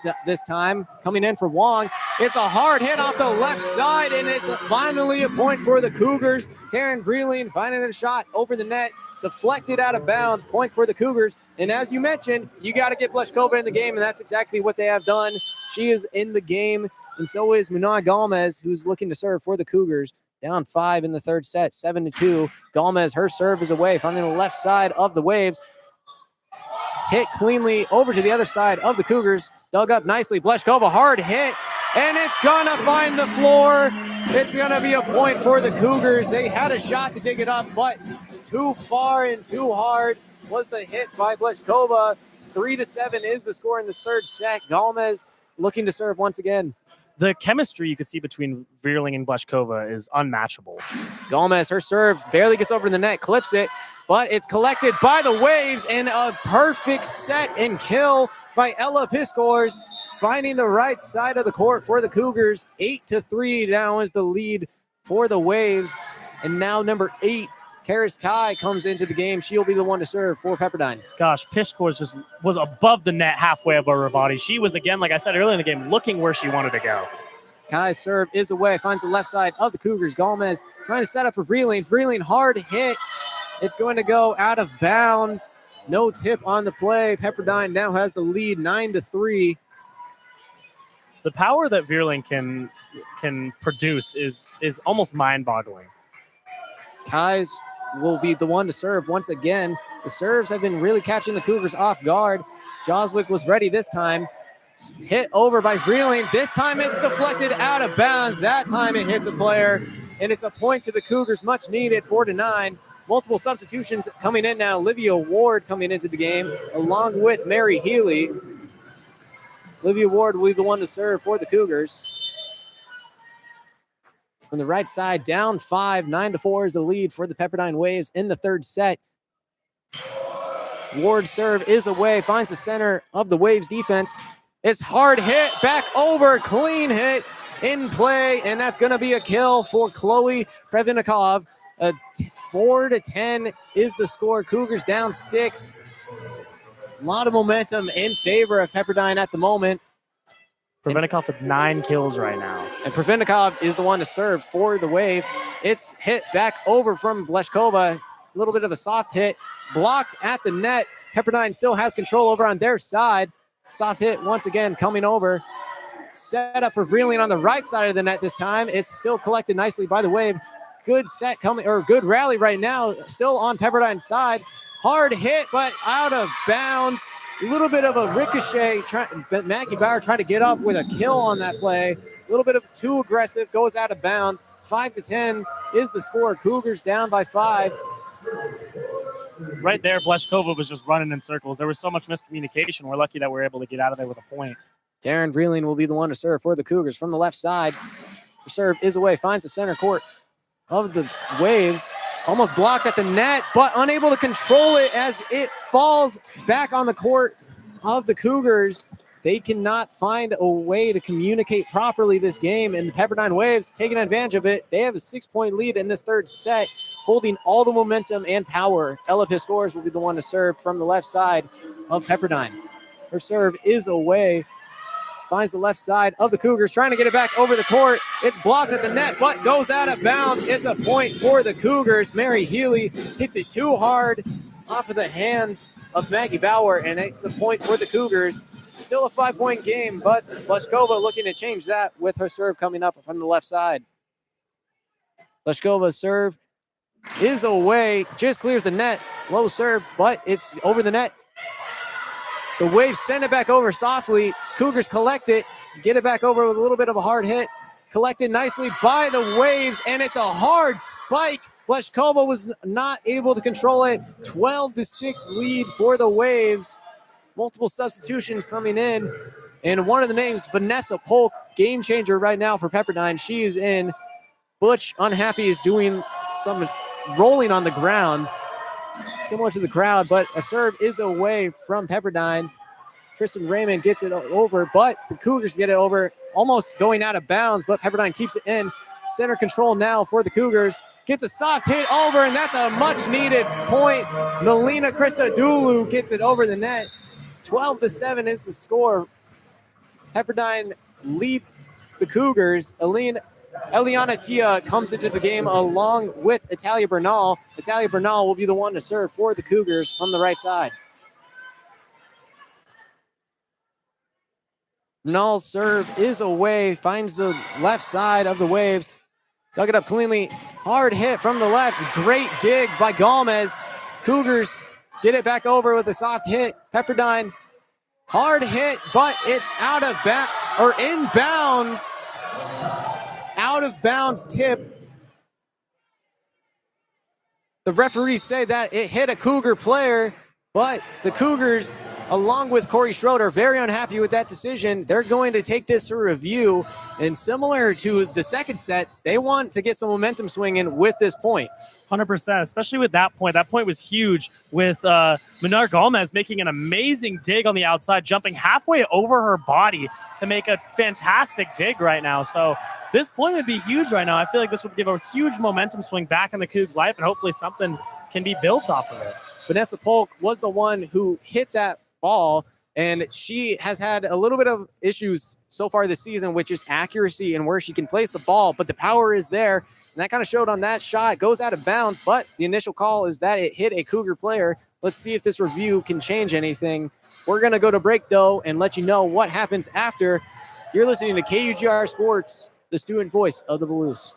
time. Coming in for Wong. It's a hard hit off the left side, and it's finally a point for the Cougars. Taryn Vreeling finding a shot over the net, deflected out of bounds, point for the Cougars. And as you mentioned, you got to get Bleshkova in the game, and that's exactly what they have done. She is in the game, and so is Muna Gomez, who's looking to serve for the Cougars. Down 5 in the third set, 7-2. Gomez, her serve is away, finding the left side of the Waves. Hit cleanly over to the other side of the Cougars. Dug up nicely. Bleshkova, hard hit, and it's going to find the floor. It's going to be a point for the Cougars. They had a shot to dig it up, but too far and too hard was the hit by Bleshkova. 3-7 is the score in this third set. Gomez looking to serve once again. The chemistry you could see between Vreeling and Bleshkova is unmatchable. Gomez, her serve barely gets over the net, clips it, but it's collected by the Waves, and a perfect set and kill by Ella Piscors, finding the right side of the court for the Cougars. 8-3 now is the lead for the Waves, and now number 8, Karis Kai, comes into the game. She'll be the one to serve for Pepperdine. Gosh, Piscors just was above the net, halfway above her body. She was, again, like I said earlier in the game, looking where she wanted to go. Kai's serve is away, finds the left side of the Cougars. Gomez trying to set up for Vreeling. Vreeling, hard hit. It's going to go out of bounds. No tip on the play. Pepperdine now has the lead, 9-3. The power that Vreeling can produce is almost mind-boggling. Kai's will be the one to serve once again. The serves have been really catching the Cougars off guard. Joswick was ready this time. Hit over by Vreeling. This time it's deflected out of bounds. That time it hits a player, and it's a point to the Cougars, much needed, 4-9. Multiple substitutions coming in now. Olivia Ward coming into the game, along with Mary Healy. Olivia Ward will be the one to serve for the Cougars. From the right side, down 5, 9-4 is the lead for the Pepperdine Waves in the third set. Ward's serve is away, finds the center of the Waves defense. It's hard hit, back over, clean hit in play, and that's going to be a kill for Chloe Previnikov. 4-10 is the score. Cougars down 6. A lot of momentum in favor of Pepperdine at the moment. Previnikov with 9 kills right now. And Previnikov is the one to serve for the Wave. It's hit back over from Bleshkova. A little bit of a soft hit. Blocked at the net. Pepperdine still has control over on their side. Soft hit once again coming over. Set up for Vreeling on the right side of the net this time. It's still collected nicely by the Wave. Good set coming, or good rally right now. Still on Pepperdine's side. Hard hit, but out of bounds. A little bit of a ricochet. Maggie Bauer trying to get up with a kill on that play. A little bit of too aggressive, goes out of bounds. 5-10 is the score. Cougars down by 5. Right there, Bleshkova was just running in circles. There was so much miscommunication. We're lucky that we're able to get out of there with a point. Darren Vreeling will be the one to serve for the Cougars from the left side. The serve is away, finds the center court of the Waves. Almost blocks at the net, but unable to control it as it falls back on the court of the Cougars. They cannot find a way to communicate properly this game, and the Pepperdine Waves taking advantage of it. They have a 6-point lead in this third set, holding all the momentum and power. Ella Piscores will be the one to serve from the left side of Pepperdine. Her serve is away. Finds the left side of the Cougars, trying to get it back over the court. It's blocked at the net, but goes out of bounds. It's a point for the Cougars. Mary Healy hits it too hard off of the hands of Maggie Bauer, and it's a point for the Cougars. Still a 5-point game, but Leshkova looking to change that with her serve coming up from the left side. Leshkova's serve is away, just clears the net. Low serve, but it's over the net. The Waves send it back over softly. Cougars collect it, get it back over with a little bit of a hard hit. Collected nicely by the Waves, and it's a hard spike. Bleshkova was not able to control it. 12-6 lead for the Waves. Multiple substitutions coming in. And one of the names, Vanessa Polk, game changer right now for Pepperdine. She is in. Butch, unhappy, is doing some rolling on the ground, similar to the crowd, but a serve is away from Pepperdine. Tristan Raymond gets it over, but the Cougars get it over, almost going out of bounds, but Pepperdine keeps it in. Center control now for the Cougars. Gets a soft hit over, and that's a much-needed point. Melina Christodoulou gets it over the net. 12-7 is the score. Pepperdine leads the Cougars. Eliana Tia comes into the game along with Italia Bernal. Italia Bernal will be the one to serve for the Cougars from the right side. Bernal's serve is away, finds the left side of the Waves. Dug it up cleanly. Hard hit from the left. Great dig by Gomez. Cougars get it back over with a soft hit. Pepperdine, hard hit, but it's out of bounds, or in bounds. Out of bounds tip. The referees say that it hit a Cougar player, but the Cougars, along with Corey Schroeder, very unhappy with that decision. They're going to take this to review, and similar to the second set, they want to get some momentum swinging with this point. 100%, especially with that point. That point was huge with Minar Gomez making an amazing dig on the outside, jumping halfway over her body to make a fantastic dig right now. So this point would be huge right now. I feel like this would give a huge momentum swing back in the Cougs' life, and hopefully something can be built off of it. Vanessa Polk was the one who hit that ball, and she has had a little bit of issues so far this season, which is accuracy and where she can place the ball, but the power is there, and that kind of showed on that shot. It goes out of bounds, but the initial call is that it hit a Cougar player. Let's see if this review can change anything. We're going to go to break, though, and let you know what happens after. You're listening to KUGR Sports, the student voice of the Blues.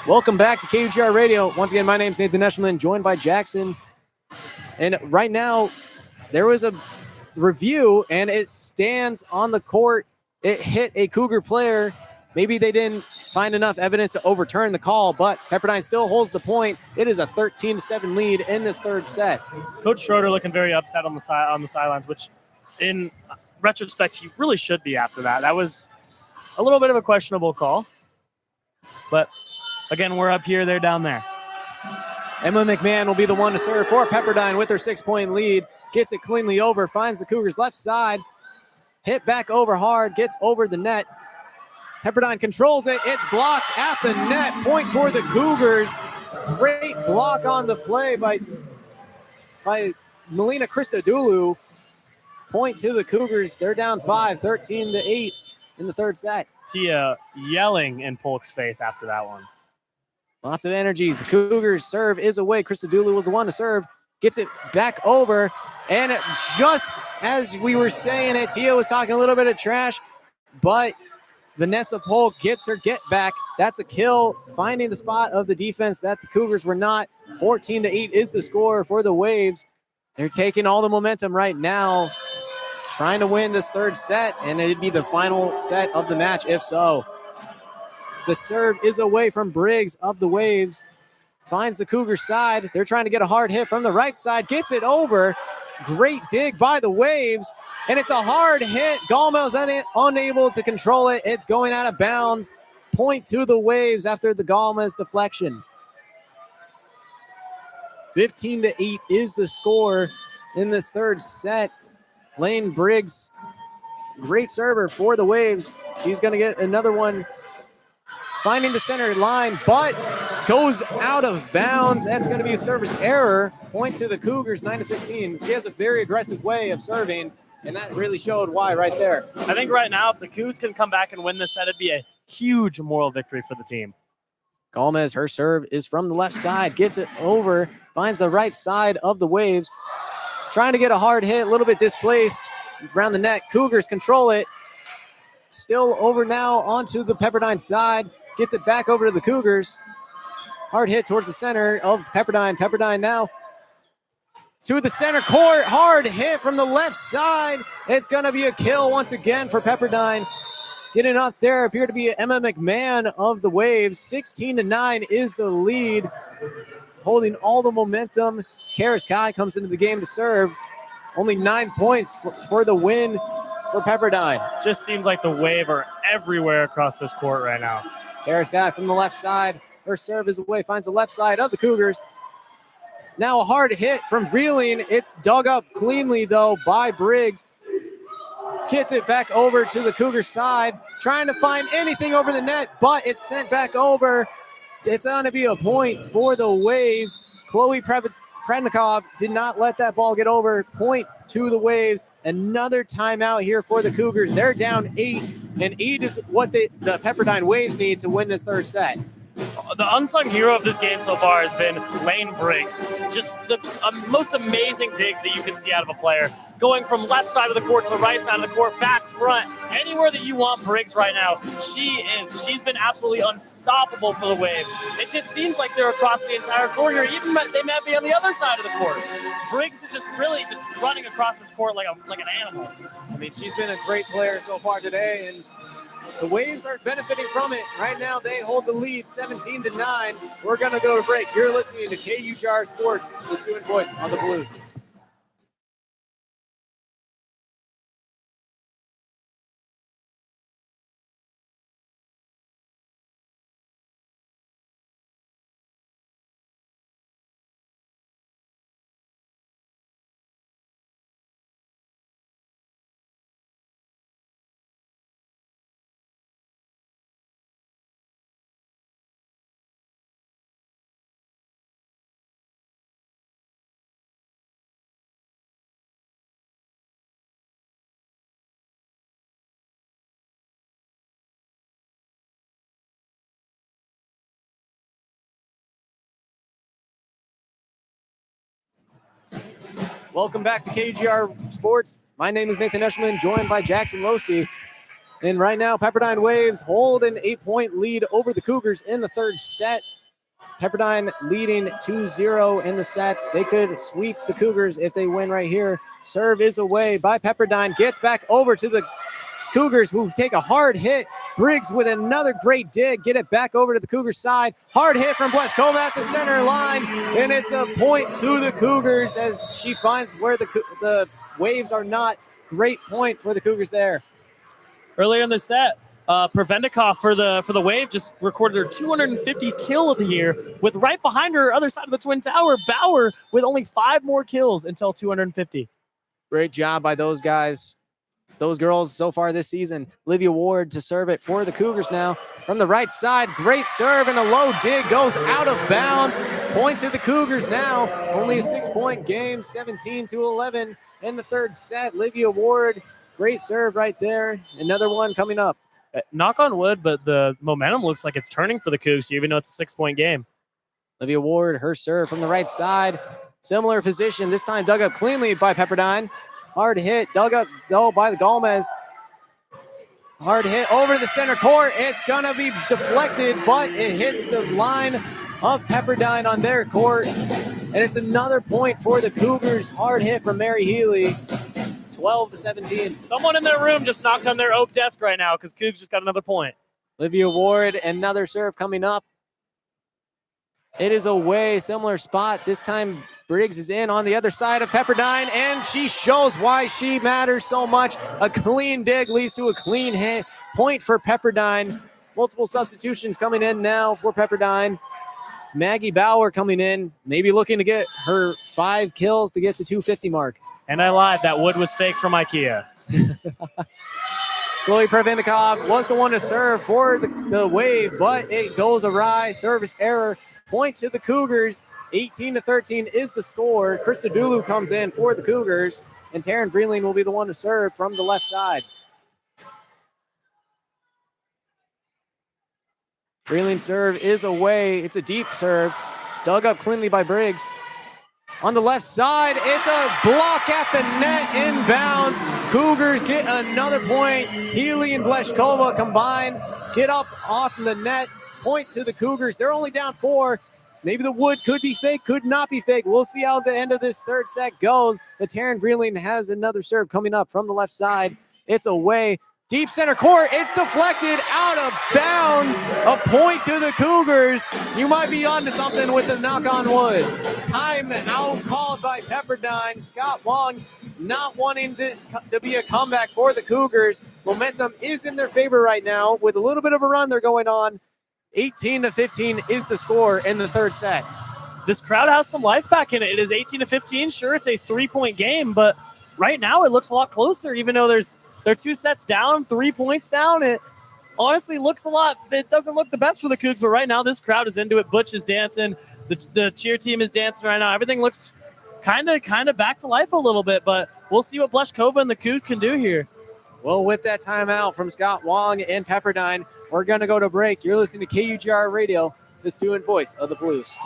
Welcome back to KUGR Radio. Once again, my name is Nathan Eshelman, joined by Jackson. And right now, there was a review, and it stands on the court. It hit a Cougar player. Maybe they didn't find enough evidence to overturn the call, but Pepperdine still holds the point. It is a 13-7 lead in this third set. Coach Schroeder looking very upset on the sidelines, which in retrospect, he really should be after that. That was a little bit of a questionable call. But again, we're up here, they're down there. Emma McMahon will be the one to serve for Pepperdine with her 6-point lead. Gets it cleanly over, finds the Cougars left side. Hit back over hard, gets over the net. Pepperdine controls it. It's blocked at the net. Point for the Cougars. Great block on the play by Melina Christodoulou. Point to the Cougars. They're down 5, 13-8 in the third set. Tia yelling in Polk's face after that one. Lots of energy. The Cougars serve is away. Christodoulou was the one to serve. Gets it back over. And just as we were saying it, Tia was talking a little bit of trash, but Vanessa Polk gets her get back. That's a kill, finding the spot of the defense that the Cougars were not. 14-8 is the score for the Waves. They're taking all the momentum right now, trying to win this third set, and it'd be the final set of the match if so. The serve is away from Briggs of the Waves. Finds the Cougars side. They're trying to get a hard hit from the right side. Gets it over. Great dig by the Waves. And it's a hard hit. Galma's unable to control it. It's going out of bounds. Point to the Waves after the Galma's deflection. 15-8 is the score in this third set. Lane Briggs, great server for the Waves. She's going to get another one. Finding the center line, but goes out of bounds. That's going to be a service error. Point to the Cougars, 9-15. She has a very aggressive way of serving, and that really showed why right there. I think right now, if the Cougs can come back and win this set, it'd be a huge moral victory for the team. Gomez, her serve is from the left side, gets it over, finds the right side of the Waves. Trying to get a hard hit, a little bit displaced around the net. Cougars control it. Still over now onto the Pepperdine side. Gets it back over to the Cougars. Hard hit towards the center of Pepperdine. Pepperdine now to the center court. Hard hit from the left side. It's going to be a kill once again for Pepperdine. Getting up there appear to be Emma McMahon of the Waves. 16-9 is the lead. Holding all the momentum. Karis Kai comes into the game to serve. Only 9 points for the win for Pepperdine. Just seems like the Wave are everywhere across this court right now. Karis Kai from the left side. Her serve is away. Finds the left side of the Cougars. Now a hard hit from Vreeling. It's dug up cleanly, though, by Briggs. Gets it back over to the Cougars side. Trying to find anything over the net, but it's sent back over. It's going to be a point for the Wave. Chloe Prednikov did not let that ball get over. Point to the Waves. Another timeout here for the Cougars. They're down 8, and 8 is what the Pepperdine Waves need to win this third set. The unsung hero of this game so far has been Lane Briggs. Just the most amazing digs that you can see out of a player. Going from left side of the court to right side of the court, back, front, anywhere that you want Briggs right now, she's been absolutely unstoppable for the Wave. It just seems like they're across the entire court here. Even they might be on the other side of the court. Briggs is just really just running across this court like an animal. I mean, she's been a great player so far today, and the Waves are benefiting from it. Right now, they hold the lead 17-9. We're going to go to break. You're listening to KUGR Sports, the student voice on the Blues. Welcome back to KUGR Sports. My name is Nathan Eshelman, joined by Jackson Losee. And right now, Pepperdine Waves hold an 8-point lead over the Cougars in the third set. Pepperdine leading 2-0 in the sets. They could sweep the Cougars if they win right here. Serve is away by Pepperdine. Gets back over to the Cougars, who take a hard hit. Briggs with another great dig. Get it back over to the Cougars side. Hard hit from Bleshkova at the center line. And it's a point to the Cougars as she finds where the Waves are not. Great point for the Cougars there. Earlier in the set, Prevendikov for the Wave just recorded her 250 kill of the year, with right behind her, other side of the Twin Tower, Bauer with only 5 more kills until 250. Great job by those guys, those girls so far this season. Olivia Ward to serve it for the Cougars now. From the right side, great serve and a low dig goes out of bounds. Point to the Cougars now. Only a 6-point game, 17-11 in the third set. Olivia Ward, great serve right there. Another one coming up. Knock on wood, but the momentum looks like it's turning for the Cougs, even though it's a 6-point game. Olivia Ward, her serve from the right side. Similar position, this time dug up cleanly by Pepperdine. Hard hit, dug up though by the Gomez. Hard hit over to the center court. It's gonna be deflected, but it hits the line of Pepperdine on their court. And it's another point for the Cougars. Hard hit from Mary Healy. 12-17. Someone in their room just knocked on their oak desk right now because Cougs just got another point. Olivia Ward, another serve coming up. It is away, similar spot. This time Briggs is in on the other side of Pepperdine, and she shows why she matters so much. A clean dig leads to a clean hit. Point for Pepperdine. Multiple substitutions coming in now for Pepperdine. Maggie Bauer coming in, maybe looking to get her 5 kills to get to 250 mark. And I lied, that wood was fake from IKEA. Chloe Prevendikov was the one to serve for the Wave, but it goes awry. Service error. Point to the Cougars. 18-13 is the score. Krista Dulu comes in for the Cougars, and Taryn Vreeling will be the one to serve from the left side. Vreeling's serve is away. It's a deep serve. Dug up cleanly by Briggs. On the left side, it's a block at the net, inbounds. Cougars get another point. Healy and Bleshkova combined, get up off the net. Point to the Cougars. They're only down 4. Maybe the wood could be fake, could not be fake. We'll see how the end of this third set goes. But Taryn Vreeling has another serve coming up from the left side. It's away. Deep center court. It's deflected out of bounds. A point to the Cougars. You might be onto something with the knock on wood. Time out called by Pepperdine. Scott Wong not wanting this to be a comeback for the Cougars. Momentum is in their favor right now with a little bit of a run they're going on. 18-15 is the score in the third set. This crowd has some life back in it. It is 18-15. Sure, it's a 3-point game, but right now it looks a lot closer, even though they're 2 sets down, 3 points down. It honestly looks a lot. It doesn't look the best for the Cougs, but right now this crowd is into it. Butch is dancing. The cheer team is dancing right now. Everything looks kind of back to life a little bit, but we'll see what Bleshkova and the Cougs can do here. Well, with that timeout from Scott Wong and Pepperdine, we're going to go to break. You're listening to KUGR Radio, the student voice of the Blues.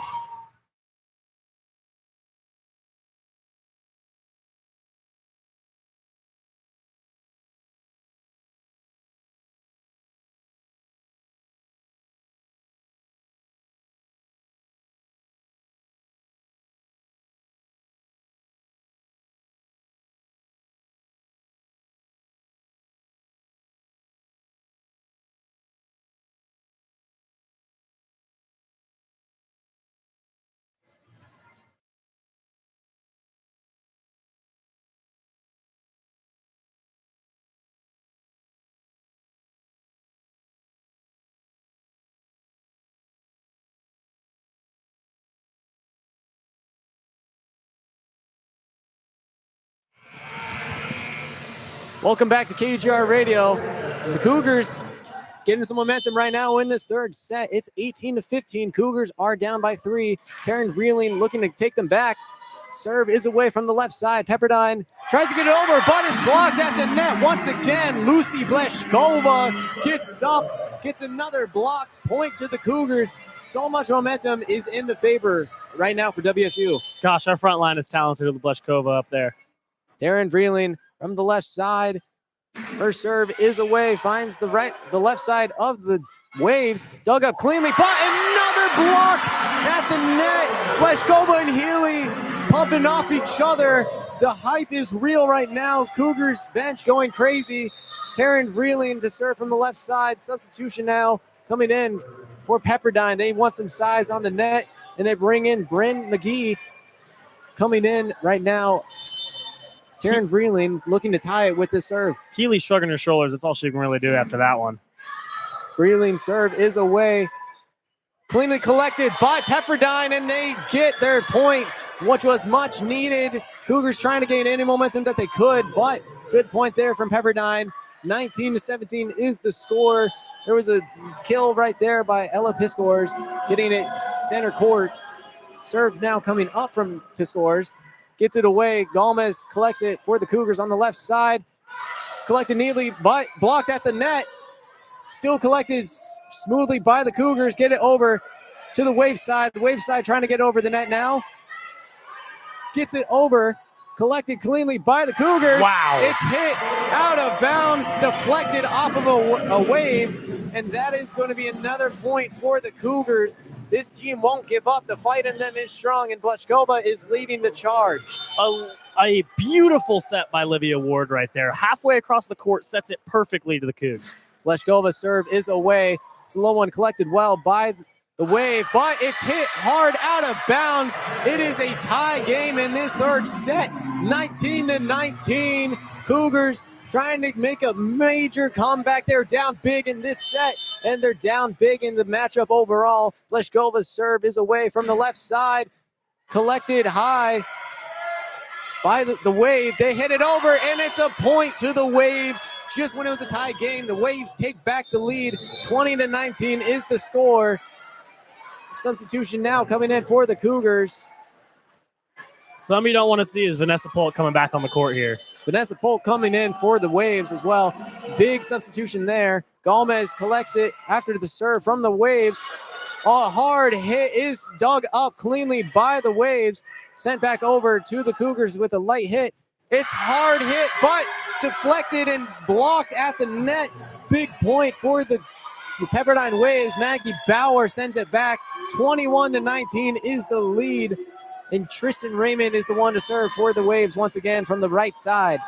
Welcome back to KUGR Radio. The Cougars getting some momentum right now in this third set. It's 18-15. Cougars are down by 3. Taryn Vreeling looking to take them back. Serve is away from the left side. Pepperdine tries to get it over, but is blocked at the net once again. Lucy Bleshkova gets up, gets another block. Point to the Cougars. So much momentum is in the favor right now for WSU. Gosh, our front line is talented with Bleshkova up there. Taryn Vreeling from the left side. Her serve is away, finds the left side of the Waves. Dug up cleanly, but another block at the net. Bleshkova and Healy pumping off each other. The hype is real right now. Cougars bench going crazy. Taryn Vreeling to serve from the left side. Substitution now coming in for Pepperdine. They want some size on the net, and they bring in Bryn McGee coming in right now. Taryn Vreeling looking to tie it with the serve. Healy shrugging her shoulders. That's all she can really do after that one. Vreeling's serve is away. Cleanly collected by Pepperdine, and they get their point, which was much needed. Cougars trying to gain any momentum that they could, but good point there from Pepperdine. 19-17 is the score. There was a kill right there by Ella Piscors, getting it center court. Serve now coming up from Piscors. Gets it away. Gomez collects it for the Cougars on the left side. It's collected neatly, but blocked at the net. Still collected smoothly by the Cougars. Get it over to the Wave side. Wave side trying to get over the net now. Gets it over. Collected cleanly by the Cougars. Wow. It's hit out of bounds, deflected off of a Wave, and that is going to be another point for the Cougars. This team won't give up. The fight in them is strong, and Bleshkova is leading the charge. A beautiful set by Livia Ward right there. Halfway across the court, sets it perfectly to the Cougs. Bleshkova's serve is away. It's a low one collected well by the Wave, but it's hit hard out of bounds. It is a tie game in this third set, 19-19. Cougars trying to make a major comeback. They're down big in this set, and they're down big in the matchup overall. Bleshkova's serve is away from the left side, collected high by the Wave. They hit it over, and it's a point to the Waves. Just when it was a tie game, the Waves take back the lead. 20-19 is the score. Substitution now coming in for the Cougars. Something you don't want to see is Vanessa Polk coming back on the court here. Vanessa Polk coming in for the Waves as well. Big substitution there. Gomez collects it after the serve from the Waves. A hard hit is dug up cleanly by the Waves. Sent back over to the Cougars with a light hit. It's hard hit, but deflected and blocked at the net. Big point for the Pepperdine Waves. Maggie Bauer sends it back. 21-19 is the lead. And Tristan Raymond is the one to serve for the Waves once again from the right side.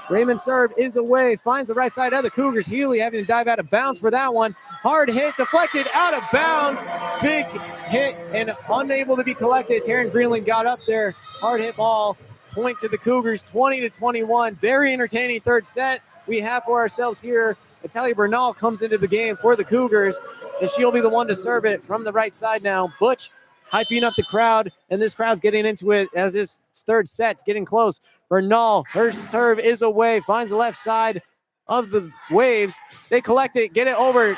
Raymond's serve is away, finds the right side of the Cougars. Healy having to dive out of bounds for that one. Hard hit, deflected out of bounds. Big hit and unable to be collected. Taryn Greenland got up there. Hard hit ball. Point to the Cougars, 20-21. Very entertaining third set we have for ourselves here. Natalia Bernal comes into the game for the Cougars, and she'll be the one to serve it from the right side now. Butch hyping up the crowd, and this crowd's getting into it as this third set's getting close. Bernal, her serve is away, finds the left side of the Waves. They collect it, get it over.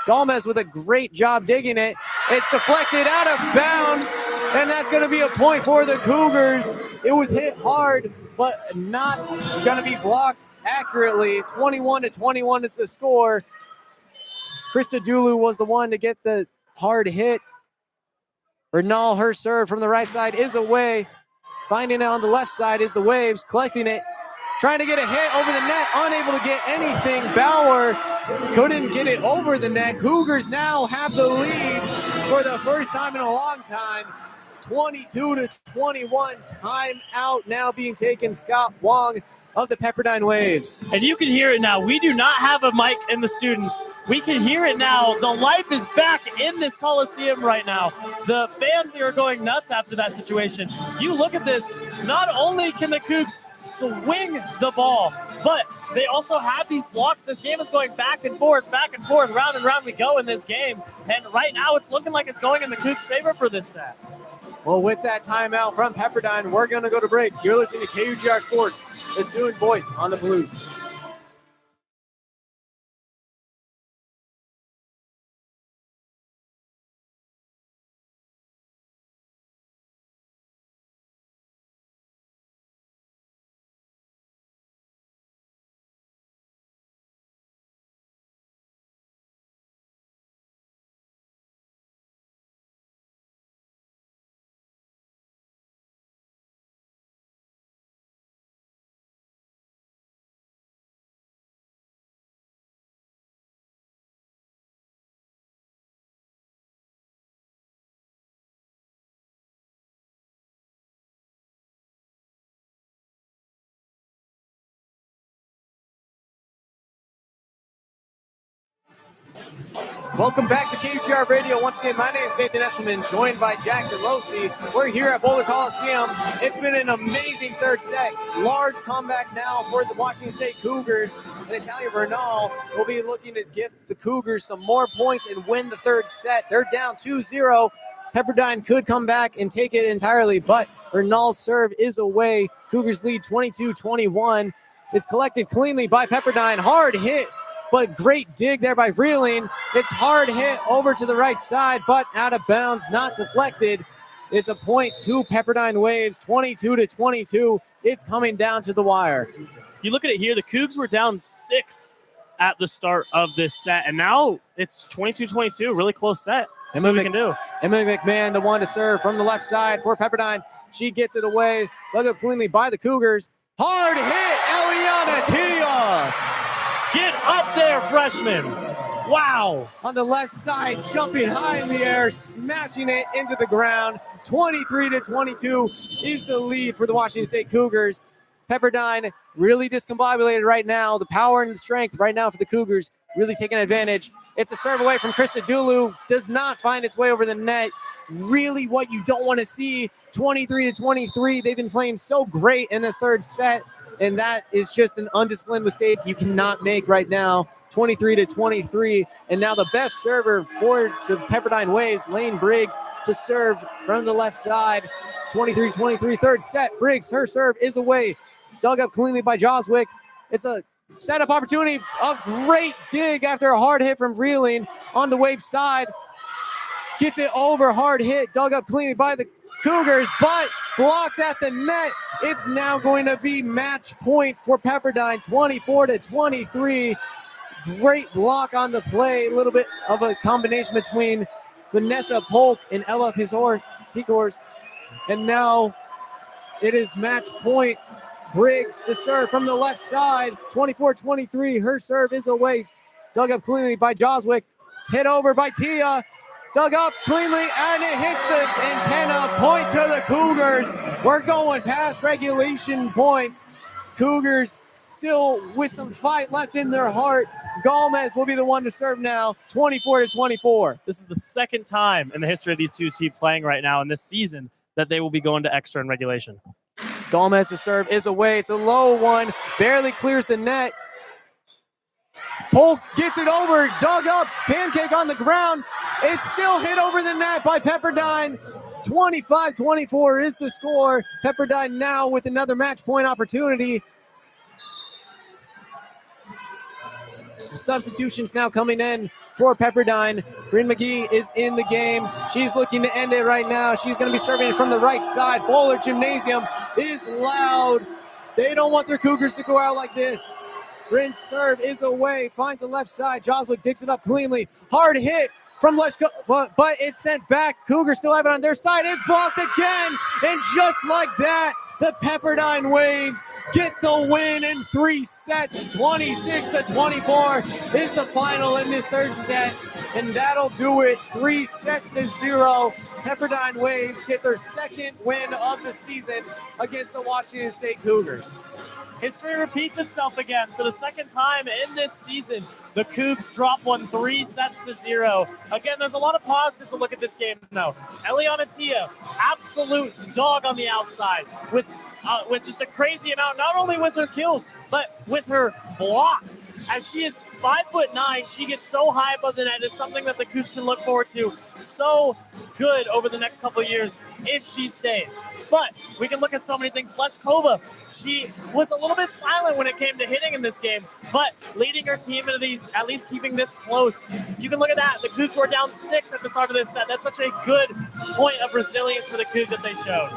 Gomez with a great job digging it. It's deflected out of bounds, and that's going to be a point for the Cougars. It was hit hard, but not going to be blocked accurately. 21-21 is the score. Krista Dulu was the one to get the hard hit. Bernal, her serve from the right side is away. Finding it on the left side is the Waves, collecting it. Trying to get a hit over the net, unable to get anything. Bauer couldn't get it over the net. Cougars now have the lead for the first time in a long time. 22-21, timeout now being taken. Scott Wong of the Pepperdine Waves. And you can hear it now. We do not have a mic in the students. We can hear it now. The life is back in this Coliseum right now. The fans are going nuts after that situation. You look at this, not only can the Cougs swing the ball, but they also have these blocks. This game is going back and forth, round and round we go in this game. And right now it's looking like it's going in the Cougs' favor for this set. Well, with that timeout from Pepperdine, we're going to go to break. You're listening to KUGR Sports. Let's do it, voice on the Blues. Welcome back to KGR Radio. Once again, my name is Nathan Eshelman, joined by Jackson Losee. We're here at Bohler Coliseum. It's been an amazing third set. Large comeback now for the Washington State Cougars. And Italia Bernal will be looking to give the Cougars some more points and win the third set. They're down 2-0. Pepperdine could come back and take it entirely, but Bernal's serve is away. Cougars lead 22-21. It's collected cleanly by Pepperdine. Hard hit, but great dig there by Vreeling. It's hard hit over to the right side, but out of bounds, not deflected. It's a point to Pepperdine Waves, 22-22. It's coming down to the wire. You look at it here, the Cougs were down 6 at the start of this set, and now it's 22-22, really close set. That's what we can do. Emily McMahon, the one to serve from the left side for Pepperdine. She gets it away, dug up cleanly by the Cougars. Hard hit, Eliana Tia. Get up there, freshman. Wow. On the left side, jumping high in the air, smashing it into the ground. 23-22 is the lead for the Washington State Cougars. Pepperdine really discombobulated right now. The power and the strength right now for the Cougars really taking advantage. It's a serve away from Krista Dulu. Does not find its way over the net. Really what you don't want to see. 23-23. They've been playing so great in this third set, and that is just an undisciplined mistake you cannot make right now. 23-23, and now the best server for the Pepperdine Waves, Lane Briggs, to serve from the left side. 23-23, third set. Briggs, her serve is away. Dug up cleanly by Joswick. It's a setup opportunity. A great dig after a hard hit from Vreeling on the Wave side. Gets it over, hard hit, dug up cleanly by the Cougars, but blocked at the net. It's now going to be match point for Pepperdine, 24-23. Great block on the play. A little bit of a combination between Vanessa Polk and Ella Picors. And now it is match point. Briggs to serve from the left side, 24-23. Her serve is away. Dug up cleanly by Joswick. Hit over by Tia. Dug up cleanly, and it hits the antenna. Point to the Cougars. We're going past regulation points. Cougars still with some fight left in their heart. Gomez will be the one to serve now, 24-24. This is the second time in the history of these two teams playing right now in this season that they will be going to extra in regulation. Gomez, the serve is away. It's a low one. Barely clears the net. Polk gets it over. Dug up. Pancake on the ground. It's still hit over the net by Pepperdine. 25-24 is the score. Pepperdine now with another match point opportunity. Substitutions now coming in for Pepperdine. Bryn McGee is in the game. She's looking to end it right now. She's going to be serving it from the right side. Bohler Gymnasium is loud. They don't want their Cougars to go out like this. Bryn's serve is away. Finds the left side. Joswick digs it up cleanly. Hard hit from Leshko, but it's sent back. Cougars still have it on their side. It's blocked again. And just like that, the Pepperdine Waves get the win in 3 sets. 26-24 is the final in this third set. And that'll do it. 3-0. Pepperdine Waves get their second win of the season against the Washington State Cougars. History repeats itself again. For the second time in this season, the Cougs drop one 3-0. Again, there's a lot of positives to look at this game, though. Eliana Tia, absolute dog on the outside with just a crazy amount, not only with her kills, but with her blocks. As she is 5'9", she gets so high above the net. It's something that the Cougs can look forward to so good over the next couple of years if she stays. But we can look at so many things. Leshkova, she was a little bit silent when it came to hitting in this game, but leading her team into these, at least keeping this close. You can look at that. The Cougs were down 6 at the start of this set. That's such a good point of resilience for the Cougs that they showed.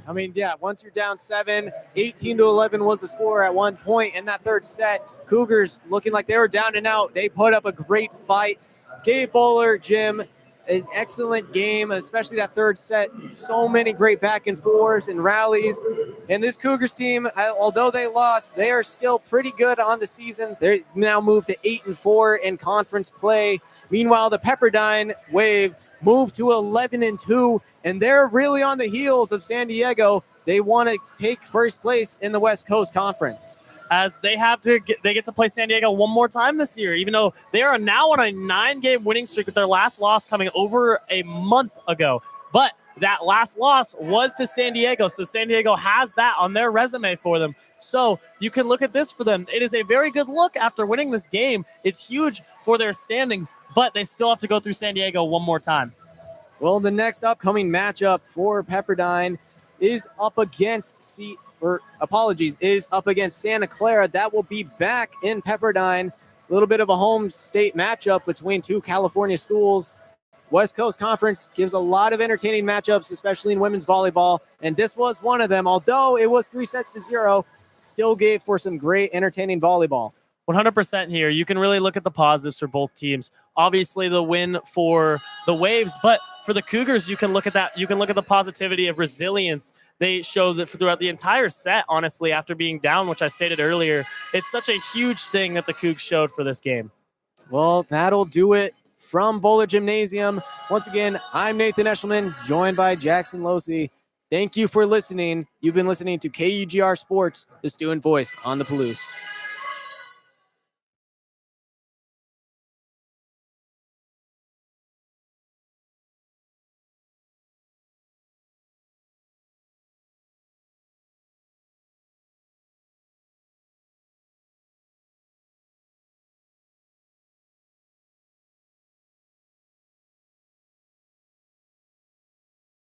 I mean, yeah, once you're down 7, 18-11 was the score at one point in that third set. Cougars looking like they were down and out. They put up a great fight. Gabe Bohler, Jim, an excellent game, especially that third set. So many great back and forths and rallies. And this Cougars team, although they lost, they are still pretty good on the season. They're now moved to 8-4 in conference play. Meanwhile, the Pepperdine Wave moved to 11-2, and they're really on the heels of San Diego. They want to take first place in the West Coast Conference. as they get to play San Diego one more time this year, even though they are now on a 9-game winning streak with their last loss coming over a month ago. But that last loss was to San Diego, so San Diego has that on their resume for them. So you can look at this for them. It is a very good look after winning this game. It's huge for their standings, but they still have to go through San Diego one more time. Well, the next upcoming matchup for Pepperdine is up against Santa Clara. That will be back in Pepperdine. A little bit of a home state matchup between two California schools. West Coast Conference gives a lot of entertaining matchups, especially in women's volleyball, and this was one of them. Although it was 3-0, it still gave for some great entertaining volleyball. 100% here. You can really look at the positives for both teams. Obviously, the win for the Waves, but for the Cougars, you can look at that. You can look at the positivity of resilience. They showed that throughout the entire set, honestly, after being down, which I stated earlier, it's such a huge thing that the Cougs showed for this game. Well, that'll do it from Bohler Gymnasium. Once again, I'm Nathan Eshelman, joined by Jackson Losee. Thank you for listening. You've been listening to KUGR Sports, the student voice on the Palouse.